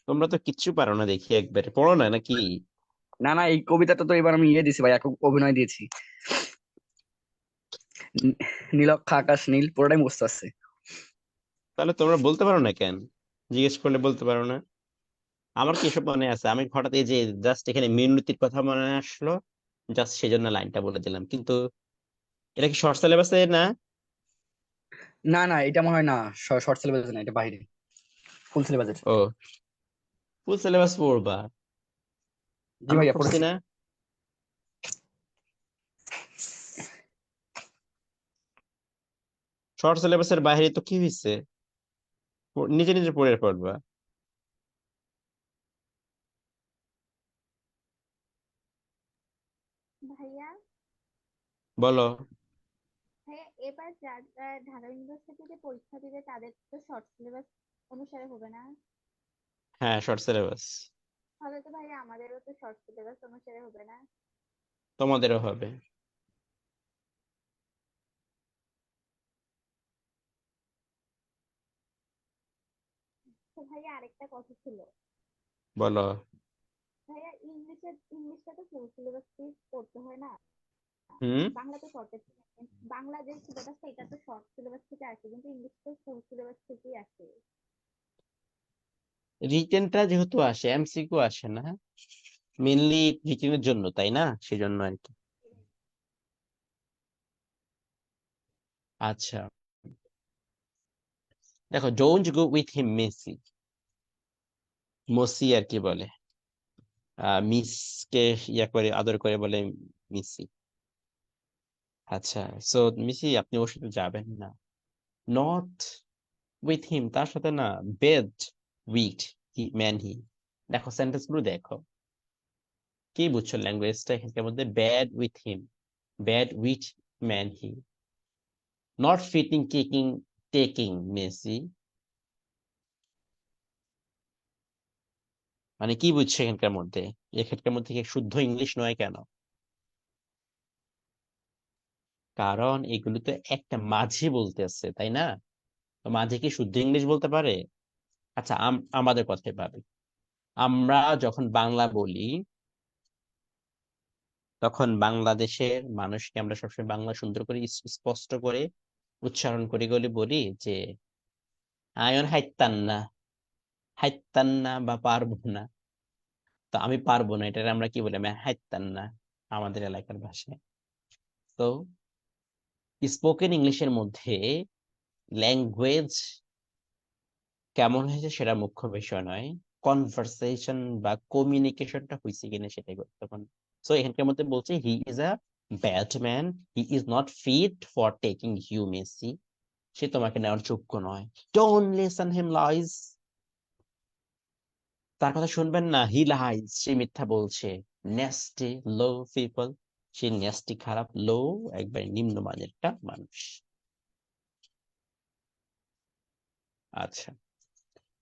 তোমরা তো কিচ্ছু পারো না দেখি, একবারে পড়ো না নাকি? না না, এই কবিতাটা তো এবার আমি দিয়েছি ভাই, অভিনয় দিয়েছি। নীলক্ষ আকাশ নীল পুরোটাই মুখস্থ আছে। তাহলে তোমরা বলতে পারো না কেন? জিজ্ঞেস করলে বলতে পারো না? আমার কি এসব মনে আছে? আমি হঠাৎ এই যে জাস্ট এখানে মিনতির কথা মনে আসলো, জাস্ট সেজন্য লাইনটা বলে দিলাম, কিন্তু এটা কি শর্ট সিলেবাসে না? না না, এটা মনে হয় না। শর্ট সিলেবাস না, এটা বাইরে, ফুল সিলেবাসের। ও, ফুল সিলেবাস পড়বা? জি আমরা ভাইয়া, পড়ছি পড়েছি। না? শর্ট সিলেবাসের বাইরে তো কি হয়েছে? নিজে নিজে পড়ে পড়বা। ভাইয়া, বলো। ভাইয়া এবার যারা ঢাকা ইউনিভার্সিটিতে পরীক্ষা দিবে তাদের তো শর্ট সিলেবাস অনুসারে হবে না? হ্যাঁ, শর্ট সিলেবাস। তাহলে তো ভাইয়া আমাদেরও তো শর্ট সিলেবাস অনুসারে হবে না? তোমাদেরও হবে। তো ভাইয়া আরেকটা কথা ছিল। বলো। ভাইয়া ইংলিশটা তো ফুল সিলেবাস পড়তে হয় না? হুম। বাংলা তো শর্ট, বাংলা যে সিলেবাসটা এটা তো শর্ট সিলেবাস থেকে আসে, কিন্তু ইংলিশ তো ফুল সিলেবাস থেকেই আসে। রিটেনটা যেহেতু আসে, এমসিকিউ আসে না, মেনলি রিটেনের জন্য, তাই না? সেজন্য আর কি। আচ্ছা, দেখো, don't go with him missy, missy আর কি বলে, মিস কে ইয়া করে আদর করে বলে মিসি। আচ্ছা, সো মিসি আপনি ওর সাথে যাবেন না। নট উইথ হিম, তার সাথে না। Bed with man he. দেখো সেন্টেন্স গুলো দেখো, কি বুঝছো ল্যাঙ্গুয়েজটা এখানকার মধ্যে? Bad with him, bad with man he, not fitting kicking taking Messi. মানে কি বুঝছো এখানকার মধ্যে? এখানকার মধ্যে কি শুদ্ধ ইংলিশ নয় কেন? কারণ এগুলো তো একটা মাঝি বলতেছে, তাই না? তো মাঝি কি শুদ্ধ ইংলিশ বলতে পারে? আচ্ছা, আমাদের কথাই ভাবি। আমরা যখন বাংলা বলি, তখন বাংলাদেশের মানুষকে আমরা সবসময় বাংলা সুন্দর করে স্পষ্ট করে উচ্চারণ করে গেলে বলি যে আয়ন হাইতান না, হাইতান না বা পারবো না। তো আমি পারবো না, এটা আমরা কি বলি? আমি হাইতান না, আমাদের এলাকার ভাষায়। তো স্পোকেন ইংলিশের মধ্যে ল্যাঙ্গুয়েজ কেমন হয়েছে সেটা মুখ্য বিষয় নয়, কনভারসেশন বা কমিউনিকেশনটা হয়েছে কিনা সেটাই গুরুত্বপূর্ণ। সো এখানকার মধ্যে বলছে he is a bad man, he is not fit for taking you missy, সে তোমাকে নেওয়ার যোগ্য নয়। ডোন্ট লিসেন হিম লাইজ, তার কথা শুনবেন না। হি লাইজ, সে মিথ্যা বলছে। নেস্টি লো পিপল, সে নেস্টি খারাপ, লো একবার নিম্নমানের একটা মানুষ। আচ্ছা,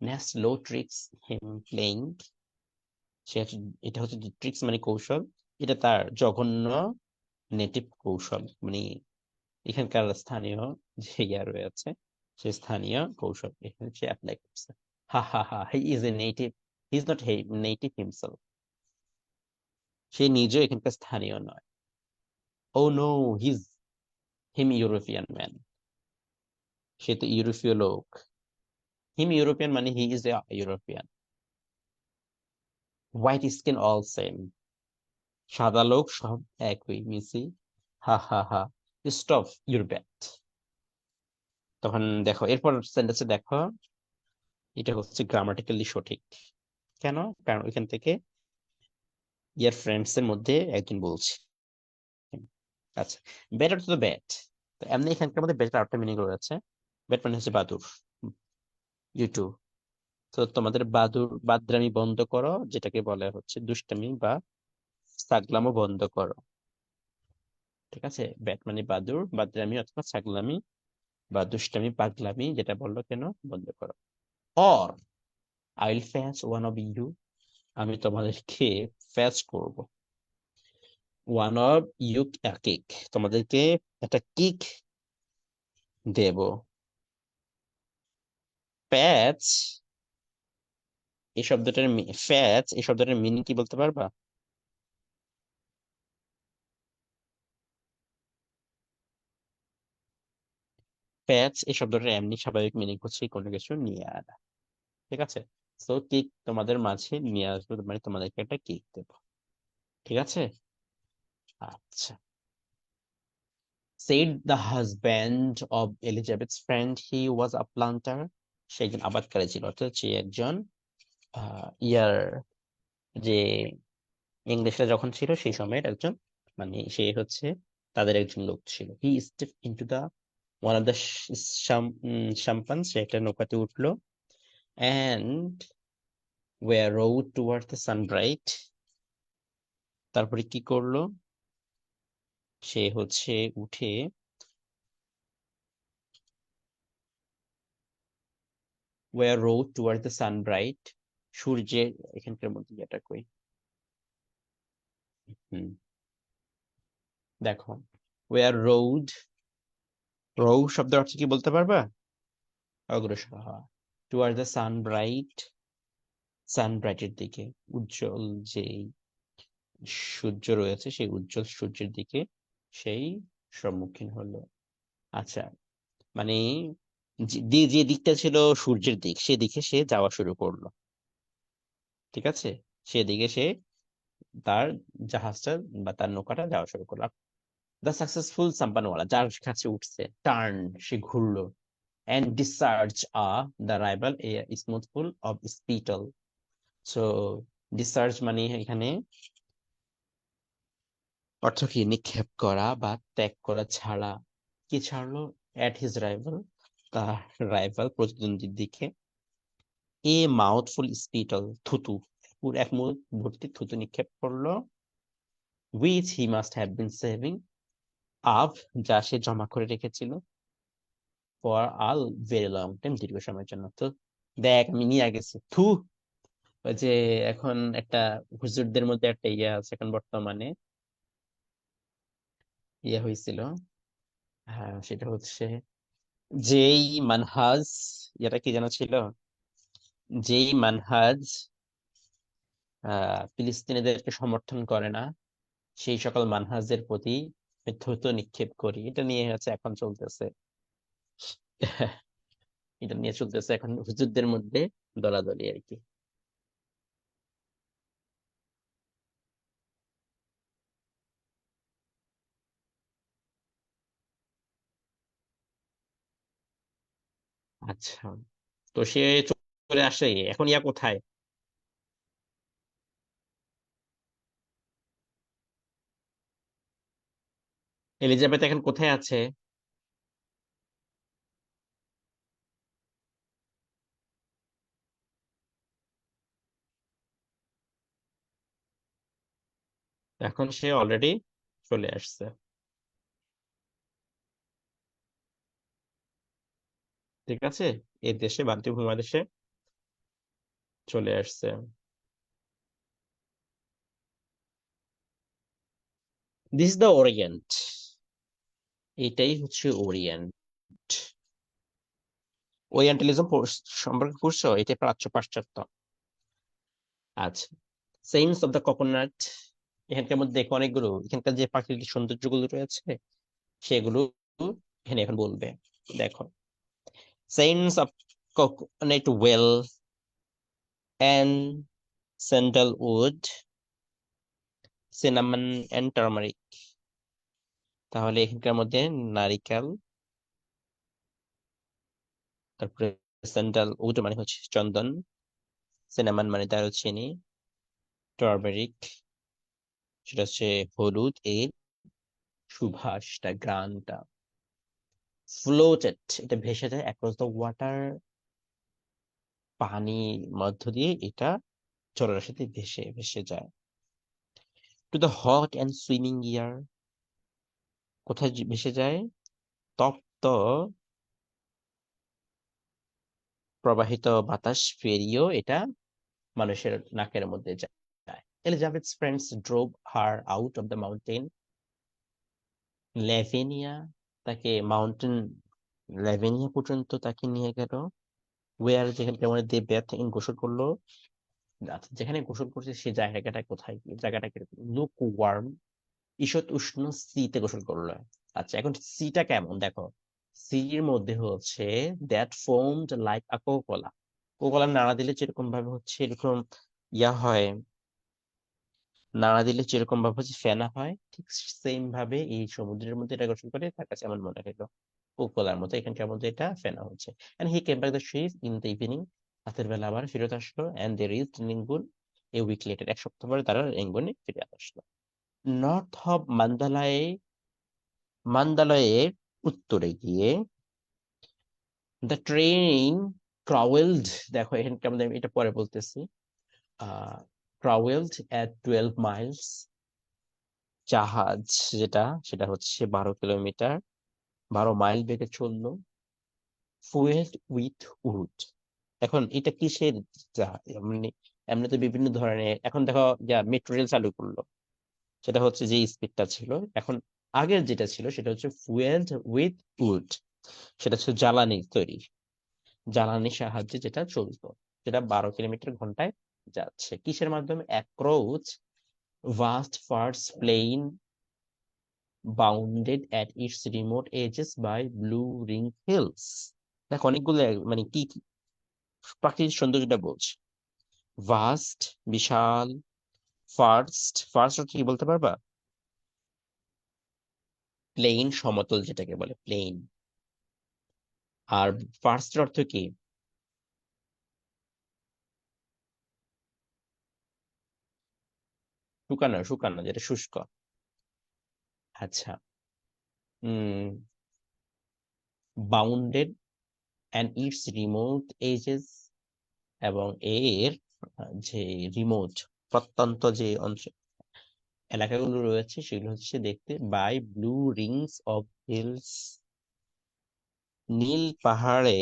নেস্ট লো ট্রিক্স হিম প্লেইং, সে এটা হচ্ছে ট্রিক্স মানে কৌশল, এটা তার জঘন্য নেটিভ কৌশল, মানে এখানকার স্থানীয় যে ইয়া রয়েছে, সে স্থানীয় কৌশল এখানে সে অ্যাপ্লাই করছে। হা হা হা, he is a native, he is not native himself, সে নিজে এখানকার স্থানীয় নয়। Oh no, him European man, সে তো ইউরোপীয় লোক। হিম ইউরোপিয়ান মানে he is a European. White skin all same, সাদা লোক সব একই মিসি। হা হা হা, স্টপ ইউর ব্যাট। তখন দেখো এরপর সেন্টেন্সে দেখো, এটা হচ্ছে গ্রামাটিক্যালি সঠিক। কেন? কারণ ওইখান থেকে ইয়ার ফ্রেন্ডস এর মধ্যে একজন বলছে। আচ্ছা, বেটার টু দ্য ব্যাট, তো এমনি এখানকার মধ্যে বেটার আরেকটা মিনিং রয়েছে। ব্যাট মানে হচ্ছে বাদুর, ইউ টু। তো তোমাদের বাদরামি বন্ধ করো, যেটাকে বলে হচ্ছে দুষ্টামি বা ছাগলামো বন্ধ করো। ঠিক আছে, ব্যাট মানে বাদুর, বাদরামি অথবা ছাগলামি বা দুষ্টামি পাগলামি, যেটা বললো কেন, বন্ধ করো। Or I will fetch one of you, আমি তোমাদেরকে ফ্যাচ করব। ওয়ান অফ ইউ, কিক, তোমাদেরকে একটা কিক দেব। প্যাচ, এই শব্দটার মিনিং কি বলতে পারবা? ফ্যাচ এই শব্দটার এমনি স্বাভাবিক মিনিং হচ্ছে কোনো কিছু নিয়ে আনা, ঠিক আছে? তো কেক তোমাদের মাঝে নিয়ে আসবো, মানে তোমাদেরকে একটা কেক দেবো, ঠিক আছে? আচ্ছা। Said the husband of Elizabeth's friend he was a planter. সে একজন আবাদকারী ছিল, অর্থাৎ সে একজন ইয়ার যে ইংলিশরা যখন ছিল সেই সময়ের একজন, মানে সে হচ্ছে তাদের একজন লোক ছিল। He step into the one of the sampan, সে একটা নৌকাতে উঠলো, and was rowed toward the sunbright. তারপরে কি করলো, সে হচ্ছে উঠে was rowed toward the sunbright, সূর্যের এখানকার মধ্যে যেটা কই, হুম দেখো, ওয়ার রোড, রো শব্দের অর্থ কি বলতে পারবা? অগ্রসর হওয়া। টুয়ার্ড দ্য সানব্রাইট, সানব্রাইটের দিকে, উজ্জ্বল যে সূর্য রয়েছে সেই উজ্জ্বল সূর্যের দিকে সেই সম্মুখীন হলো। আচ্ছা, মানে যে দিকটা ছিল সূর্যের দিক সেদিকে সে যাওয়া শুরু করলো, ঠিক আছে? সেদিকে সে তার জাহাজটা বা তার নৌকাটা যাওয়া শুরু করলো। দ্য সাকসেসফুল সাম্পানওয়ালা, যার কাছে উঠছে, টার্ন, সে ঘুরলো, and discharge the rival a spoonful of spittle. So discharge মানে এখানে অর্থ কি, নিক্ষেপ করা বা ত্যাগ করা, ছাড়া। কি ছাড়লো? at his rival, তার রাইভাল প্রতিদ্বন্দ্বীর দিকে, এ মাউথফুল স্পিটল, থুতু, পুরো এক মুখ ভর্তি থুতু নিক্ষেপ করলো, which he must have been saving up, যা সে জমা করে রেখেছিল, for a very long time, দীর্ঘ সময়ের জন্য। তো দেখ আমি নিয়ে গেছি, থু। ওই যে এখন একটা হুজুরদের মধ্যে একটা ইয়ে আছে এখন বর্তমানে, ইয়ে হয়েছিল, হ্যাঁ সেটা হচ্ছে যেই মানহাজ, এটা কি যেন ছিল, যেই মানহাজ ফিলিস্তিনিদেরকে সমর্থন করে না, সেই সকল মানহাজের প্রতি থুতু নিক্ষেপ করি, এটা নিয়ে হচ্ছে এখন চলতেছে। এটা নিয়ে চলতেছে এখন হুজুরদের মধ্যে দলাদলি আর কি। আচ্ছা, তো সে চলে আসে, এখন ইয়া কোথায়? এলিজাবেথ এখন কোথায় আছে? এখন সে অলরেডি চলে আসছে, ঠিক আছে? এই দেশে, ভারতীয় উপমহাদেশে চলে আসছে। দিস দ্য ওরিয়েন্ট, এটাই হচ্ছে ওরিয়েন্ট। ওরিয়েন্টালিজম সম্পর্কে পড়ছো? এটা প্রাচ্য পাশ্চাত্য। আচ্ছা, সেইন্স অফ দ্য কোকোনাট, এখানকার মধ্যে দেখো অনেকগুলো, এখানকার যে প্রাকৃতিক সৌন্দর্যগুলো রয়েছে সেগুলো এখানে এখন বলবে। দেখো, scents of coconut oil and sandalwood, cinnamon and turmeric. তাহলে এখানকার মধ্যে নারিকেল, তারপরে স্যান্ডালউড মানে হচ্ছে চন্দন, সিনামন মানে দারুচিনি, টার্মেরিক সেটা হচ্ছে হলুদ, এর সুভাষটা, গ্রানটা। ফ্লোটেড, এটা ভেসে যায় অ্যাক্রস দ্য ওয়াটার, পানির মধ্য দিয়ে এটা জলরাশিতে ভেসে ভেসে যায়। To the hot and swimming air, কোথায় ভেসে যায়? তপ্ত প্রবাহিত বাতাস পেরিয়েও এটা মানুষের নাকের মধ্যে যায়। Elizabeth's friends drove her out of the mountain Lavinia, তাকে মাউন্টেন ল্যাভেনিয়া পর্যন্ত তাকে নিয়ে গেল, ওয়ার যেখানে দে বেথ ইন, গোসল করলো। আচ্ছা, যেখানে গোসল করছে সেই জায়গাটা কোথায়, কি জায়গাটা কিরকম? লুক ওয়ার্ম, ঈষৎ উষ্ণ সিতে গোসল করলো। আচ্ছা, এখন সিটা কেমন দেখো, সির মধ্যে হচ্ছে that foamed like a Coca Cola. Coca Cola নাড়া দিলে যেরকম ভাবে হচ্ছে এরকম ইয়া হয়, নাড়া দিলে যেরকম ভাবে হচ্ছে ফেনা হয়, ঠিক সেম ভাবে এই সমুদ্রের মধ্যে এটা গোসল করে তার কাছে এমন মনে হলো কোকোলার মতো এখানকার মধ্যে এটা ফেনা হচ্ছে। And he came back the ship in the evening. রাতের বেলা আবার ফেরত আসলো, and they reached Rangoon a week later. এক সপ্তাহ পরে তারা রেঙ্গুনে ফিরে আসলো। নর্থ অফ মান্দালায়ে, মান্দালয়ের উত্তরে গিয়ে দ্য ট্রেন ট্রাভেলড, দেখো এখানে কেমন এটা পরে বলতেছি, ট্রাভেলড এট 12 মাইলস। জাহাজ যেটা, সেটা হচ্ছে 12 কিলোমিটার, 12 মাইল বেগে চললো। Fuelled with wood. এখন এটা কিসের জাহাজ? এমনি এমনি তো বিভিন্ন ধরনের, এখন দেখো যা মেট্রো রেল চালু করলো, সেটা হচ্ছে যে স্পিডটা ছিল। এখন আগের যেটা ছিল সেটা হচ্ছে ফুয়েলড উইথ উড, সেটা হচ্ছে জ্বালানি তৈরি, জ্বালানির সাহায্যে যেটা চলতো, যেটা 12 কিলোমিটার ঘন্টায় যাচ্ছে। কিসের মাধ্যমে? Across vast farce plain bounded at its remote edges by blue ring hills. দেখো অনেকগুলো মানে কি কি প্রাকৃতিক সৌন্দর্যটা বলছে। ভাস্ট বিশাল, ফার্স্ট, ফার্স্ট অর্থ কি বলতে পারবা? প্লেন সমতল যেটাকে বলে প্লেন। আর ফার্স্ট অর্থ কি? শুকানো, শুকানো যেটা শুষ্ক। আচ্ছা, bounded and its remote edges, এবং এর যে রিমোট প্রত্যন্ত যে অঞ্চল এলাকাগুলো রয়েছে সেগুলো হচ্ছে দেখতে by blue rings of hills, নীল পাহাড়ে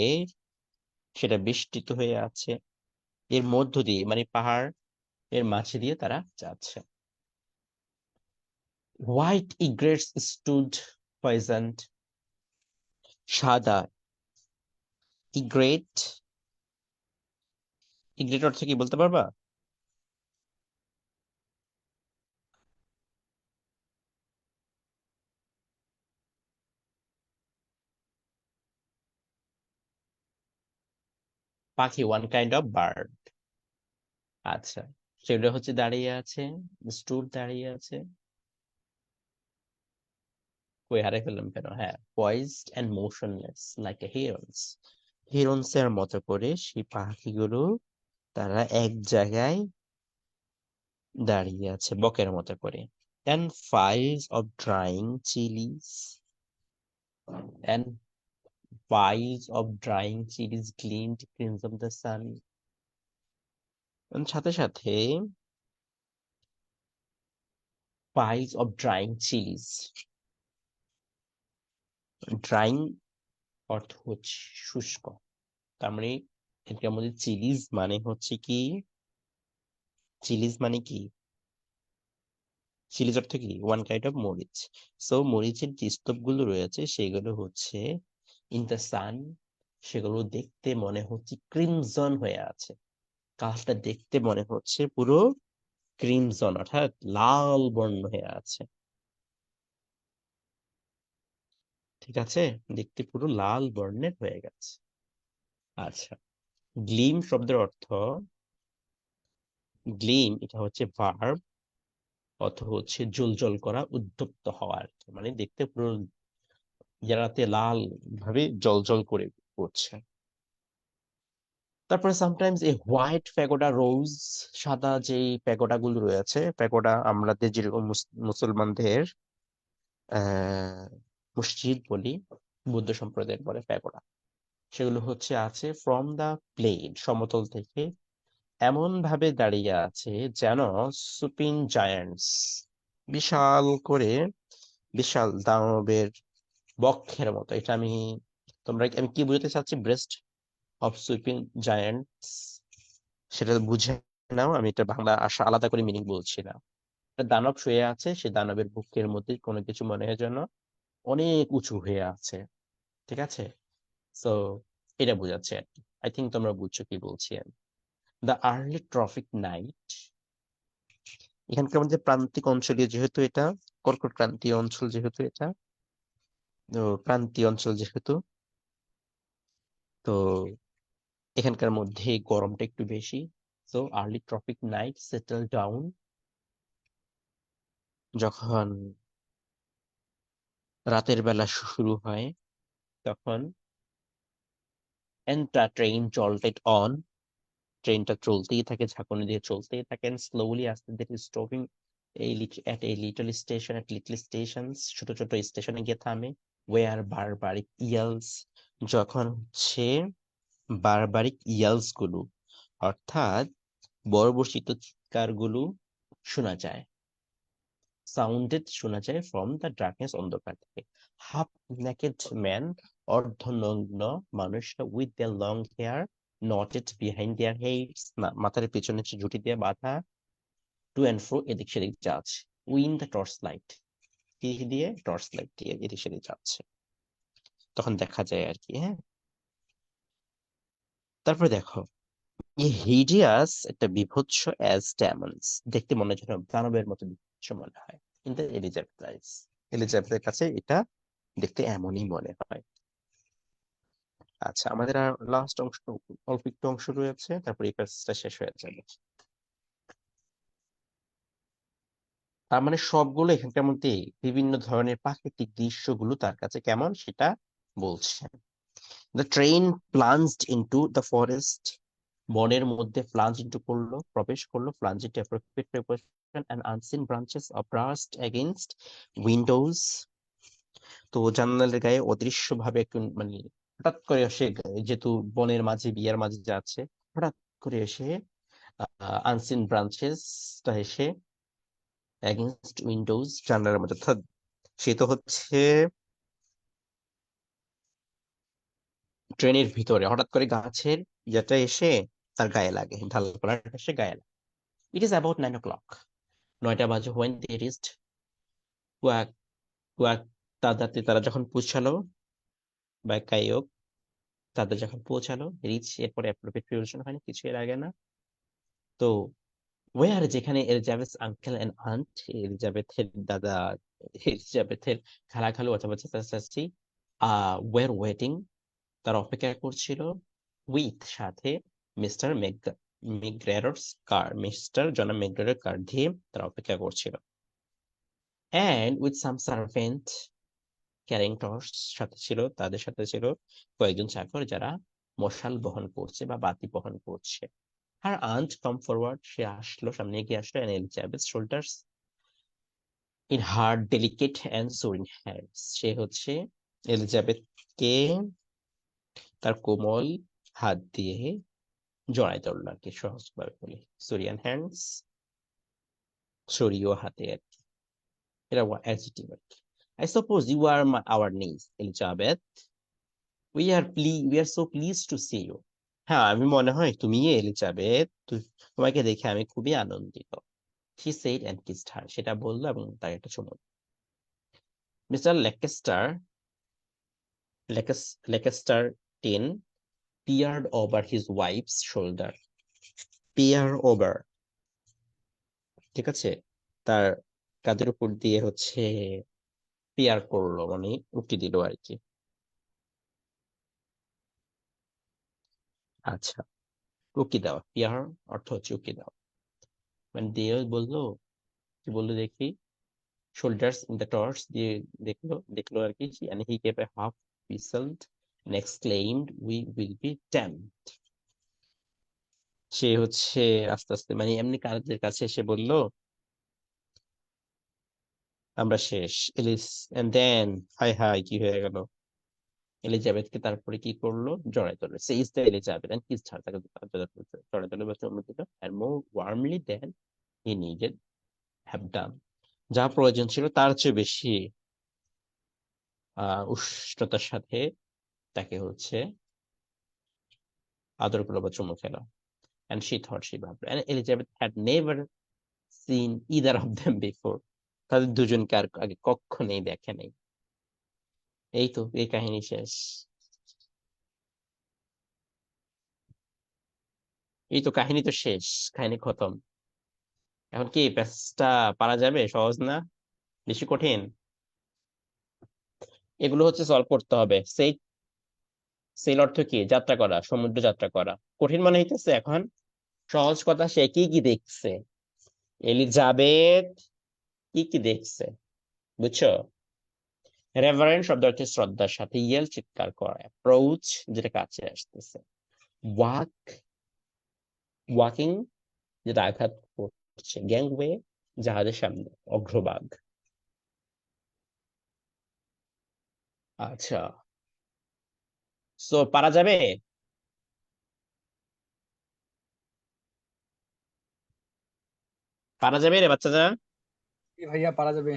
সেটা বেষ্টিত হয়ে আছে। এর মধ্য দিয়ে মানে পাহাড় এর মাঝে দিয়ে তারা যাচ্ছে। হোয়াইট ইগ্রেটস স্টুড পয়জন্ট, সাদা ইগ্রেট, ইগ্রেট অর্থ কি বলতে পারবা? পাখি, ওয়ান কাইন্ড অফ বার্ড। আচ্ছা, সেগুলো হচ্ছে দাঁড়িয়ে আছে, স্টুড দাঁড়িয়ে আছে। কই হারাই ফেললাম কেন? হ্যাঁ, পয়েজড এন্ড মোশনলেস লাইক এ হিরন্স, হিরন্সের মতো করে সেই পাখিগুলো তারা এক জায়গায় দাঁড়িয়ে আছে বকের মতো করে। and files of drying chilies, and piles of drying chilies gleamed crimson of the sun. সাথে সাথে piles of drying chilies, drawing অর্থ হচ্ছে শুষ্ক, তার মানে এটার মধ্যে চিলিজ মানে হচ্ছে কি, চিলিজ মানে কি, চিলিজ অর্থ কি? ওয়ান কাইন্ড অফ মরিচ। সো মরিচের যে স্তূপগুলো রয়েছে সেগুলো হচ্ছে ইন দ্য সান, সেগুলো দেখতে মনে হচ্ছে ক্রিমজন হয়ে আছে। কালারটা দেখতে মনে হচ্ছে পুরো ক্রিমজন, অর্থাৎ লাল বর্ণ হয়ে আছে। ঠিক আছে, দেখতে পুরো লাল বর্ণের হয়ে গেছে। আচ্ছা, গ্লিম শব্দের অর্থ, গ্লিম এটা হচ্ছে ভার্ব, অর্থ হচ্ছে জ্বলজ্বল করা, উত্তপ্ত হওয়ার, মানে দেখতে পুরো জারাতে লাল ভাবে জ্বলজ্বল করে উঠছে। তারপরে সামটাইমস এ হোয়াইট প্যাগোডা রোজ, সাদা যে প্যাগোডা গুলো রয়েছে, প্যাগোডা আমাদের যেরকম মুসলমানদের আহ মসজিদ বলি, বুদ্ধ সম্প্রদায়ের বলে প্যাগোডা, সেগুলো হচ্ছে আছে ফ্রম দা প্লেন, সমতল থেকে এমন ভাবে দাঁড়িয়ে আছে যেন সুপিন জায়ান্টস, বিশাল করে, বিশাল দানবের বক্ষের মতো। এটা আমি, তোমরা আমি কি বুঝতে চাচ্ছি ব্রেস্ট অফ সুইপিং জায়ান্টস, সেটা বুঝে নাও, আমি এটা বাংলা আশা আলাদা করে মিনিং বলছি না। একটা দানব শুয়ে আছে, সে দানবের বুকের মধ্যে কোনো কিছু মনে হয় যেন অনেক উঁচু হয়ে আছে। ঠিক আছে, সো এটা বোঝাচ্ছে আর কি। আই থিঙ্ক তোমরা বুঝছো কি বলছি আমি। দ্য আর্লি ট্রফিক নাইট, এখানকার মধ্যে প্রান্তিক অঞ্চলীয় যেহেতু এটা, কর্কট ক্রান্তীয় অঞ্চল যেহেতু এটা, তো প্রান্তীয় অঞ্চল যেহেতু, তো এখানকার মধ্যে গরমটা একটু বেশি। So early tropic night settle down, যখন রাতের বেলা শুরু হয় তখন এন্ড ট্রেন জল্টেড অন, ট্রেনটা চলতেই থাকে, ঝাঁকুনি দিয়ে চলতেই থাকেন, স্লোলি আস্তে ধীরে stopping at a little station, at little stations, ছোট ছোট স্টেশনে গিয়ে থামে। ওয়ার বারবারিক ইয়ালস, যখন হচ্ছে বারবারিক ইয়ালস গুলো অর্থাৎ বর্বরচিত চিৎকার গুলো শোনা যায়, সাউন্ডেড শোনা যায় ফ্রম দ্য ডার্কনেস, অন্ধকার থেকে। হাফ নেকেড ম্যান, অর্ধনগ্ন মানুষরা, with their long hair knotted behind their heads, মাথার পেছনে ঝুঁটি দিয়ে বাঁধা, টু অ্যান্ড ফ্রো, এদিক সেদিক যাচ্ছে। উইন দ্য টর্চ লাইট, কি দিয়ে? টর্চ লাইট দিয়ে এদিক সেদিক যাচ্ছে, তখন দেখা যায় আর কি। হ্যাঁ, তারপরে দেখো, হিডিয়াস একটা বিভৎস অ্যাজ ডেমন্স, দেখতে মনে হয় যেন দানবের মতো বিভৎস মনে হয়। কিন্তু এলিজাবেথের কাছে এটা দেখতে এমনই মনে হয়। আচ্ছা, আমাদের আর লাস্ট অংশ, অল্প একটু অংশ রয়েছে, তারপর এই প্যাসেজটা শেষ হয়ে যাবে। তার মানে সবগুলো এখানকার মধ্যে বিভিন্ন ধরনের প্রাকৃতিক দৃশ্যগুলো তার কাছে কেমন সেটা বলছে। The train plunged into the forest, বনের মধ্যে প্লাঞ্জ ইনটু করলো, প্রবেশ করলো, plunge into appropriate preparation and unseen branches of brushed against windows. তো জানালার গায়ে অদৃশ্য ভাবে একটু মানে হঠাৎ করে এসে, যেহেতু বনের মাঝে বিয়ার মাঝে যাচ্ছে, হঠাৎ করে এসে আনসিন ব্রাঞ্চেসটা এসে এগেইনস্ট উইন্ডোজ, জানালার মধ্যে, অর্থাৎ সে তো হচ্ছে ট্রেনের ভিতরে, হঠাৎ করে গাছের যেটা এসে তার গায়ে লাগে, ঢালপালাটা এসে গায়ে লাগে। ইট ইজ অ্যাবাউট 9 o'clock, 9টা বাজে, হোয়েন দে রিচড কুয়াক কুয়াক, তাদাতে তারা যখন পৌঁছালো, বা কাইওক, তাদের যখন পৌঁছালো, রিচ এরপরে অ্যাপ্রোপ্রিয়েট প্রিপারেশন হয়নি কিছু এর আগে না। তো ওয়ার, যেখানে এলিজাবেথ আঙ্কেল এন্ড আন্ট, এলিজাবেথের দাদা, এলিজাবেথের খালা খালু অথবা চাচা চাচি, ওয়ার ওয়েটিং, তারা অপেক্ষা করছিল, উইথ সাথে, মিস্টার মেকগ্রেগরস কার, মিস্টার জনাব মেকগ্রেগর কার দিয়ে তারা অপেক্ষা করছিল। And with some servant carrying torch, সাথে ছিল, তাদের সাথে ছিল কয়েকজন চাকর যারা মশাল বহন করছে বা বাতি বহন করছে। আর আন্ট কাম ফরওয়ার্ড, সে আসলো, সামনে এগিয়ে আসলো, and Elizabeth shoulders in her delicate and soaring hands, সে হচ্ছে এলিজাবেথকে তার কোমল হাত দিয়ে জড়াই ধরলো আর কি, সহজভাবে বলি। সোরিয়ান হ্যান্ডস, সরিও হাতে আর কি, এটা অ্যাডজেক্টিভ আর কি। I suppose you are our niece, Elizabeth. We are so pleased to see you. হ্যাঁ, আমি মনে হয় তুমি এলিজাবেথ, তোমাকে দেখে আমি খুবই আনন্দিত। She said and kissed her, সেটা বললো এবং তার একটা চুমু। Mister Leicester then peered over his wife's shoulder. peer over, ঠিক আছে, তার কাঁধের উপর দিয়ে হচ্ছে পেয়ার করলো, মানে উকি দিল আর কি। আচ্ছা, উকি দেওয়া, পেয়ার অর্থ হচ্ছে উকি দেওয়া, মানে দিয়ে বললো, কি বললো দেখি, শোল্ডার্স ইন দ্য টর্চ দিয়ে দেখলো দেখলো আর কি, and he gave a half whistled and exclaimed, we will be damned. সে হচ্ছে আস্তে আস্তে মানে এমনি কাদের কাছে এসে বলল, আমরা শেষ। Alice and then, hi hi, কি হয়ে গেল, এলিজাবেথকে তারপরে কি করলো, জড়াই ধরলো। Seized the Elizabeth and kissed her, তাকে জড়াই ধরলো বা চুমু দিল, and more warmly than he needed have done, যা প্রয়োজন ছিল তার চেয়ে বেশি উষ্ণতার সাথে তাকে হচ্ছে আদর করলো বা চুমু খেলো। And she thought, she ভাবলো, and Elizabeth had never seen either of them before, তাদের দুজনকে আর আগে কখনোই দেখে নাই। এই তো, এই কাহিনী শেষ। এই তো কাহিনী তো শেষ, কাহিনী খতম। এখন কি প্যাসেজটা পারা যাবে? সহজ না, বেশি কঠিন? এগুলো হচ্ছে সলভ করতে হবে। সেই সেল অর্থ কি? যাত্রা করা, সমুদ্র যাত্রা করা। কঠিন মনে হইতেছে এখন? সহজ কথা, সে কি কি দেখছে? এলিজাবেথ কি কি দেখছে, বুঝছো? রেভারেন্ট শব্দ হচ্ছে শ্রদ্ধার সাথে, ইয়েল চিৎকার করা, অ্যাপ্রোচ যেটা কাছে আসতেছে, ওয়াক ওয়াকিং যেটা আঘাত করছে, গ্যাংওয়ে জাহাজের সামনে, অগ্রভাগ। আচ্ছা, সো পারা যাবে? পারা যাবে রে বাচ্চারা? জি ভাইয়া, পারা যাবে।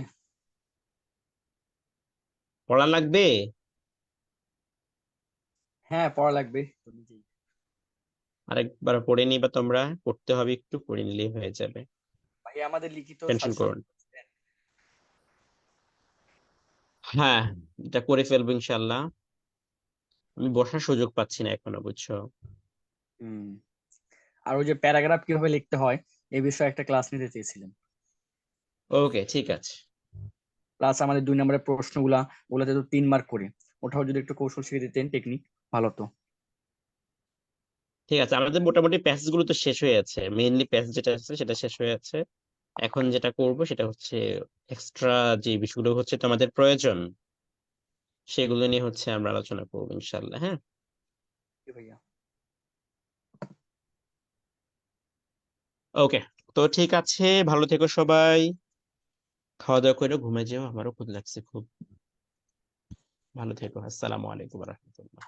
পড়া লাগবে? হ্যাঁ, পড়া লাগবে। আরেকবার পড়ে নিবা তোমরা, পড়তে হবে, একটু পড়ে নিলেই হয়ে যাবে, ভাইয়া আমাদের লিখিত টেনশন করুন। সাজেশন। হ্যাঁ, এটা করে ফেলবো ইনশাল্লাহ। আমি বসার সুযোগ পাচ্ছি না এখনো, বুঝছো? হুম। আর ওই যে প্যারাগ্রাফ কিভাবে লিখতে হয় এই বিষয়ে একটা ক্লাস নিতে চেয়েছিলেন। ওকে, ঠিক আছে। প্লাস আমাদের 2 নম্বরের প্রশ্নগুলা, ওগুলাতে তো 3 মার্ক করে, ওটাও যদি একটু কৌশল শিখে দিতেন, টেকনিক, ভালো তো। ঠিক আছে, আমাদের মোটামুটি প্যাসেজ গুলো তো শেষ হয়ে যাচ্ছে, মেইনলি প্যাসেজ যেটা আছে সেটা শেষ হয়ে যাচ্ছে। এখন যেটা করব সেটা হচ্ছে এক্সট্রা যে বিষয়গুলো হচ্ছে তোমাদের প্রয়োজন, সেগুলো নিয়ে হচ্ছে আমরা আলোচনা করবো ইনশাল্লাহ। হ্যাঁ, জি ভাইয়া। ওকে। তো ঠিক আছে, ভালো থেকো সবাই, খাওয়া দাওয়া করে ঘুমে যেও, আমারও ক্ষুধা লাগছে খুব। ভালো থেকো, আসসালামু আলাইকুম রহমতুল্লাহ।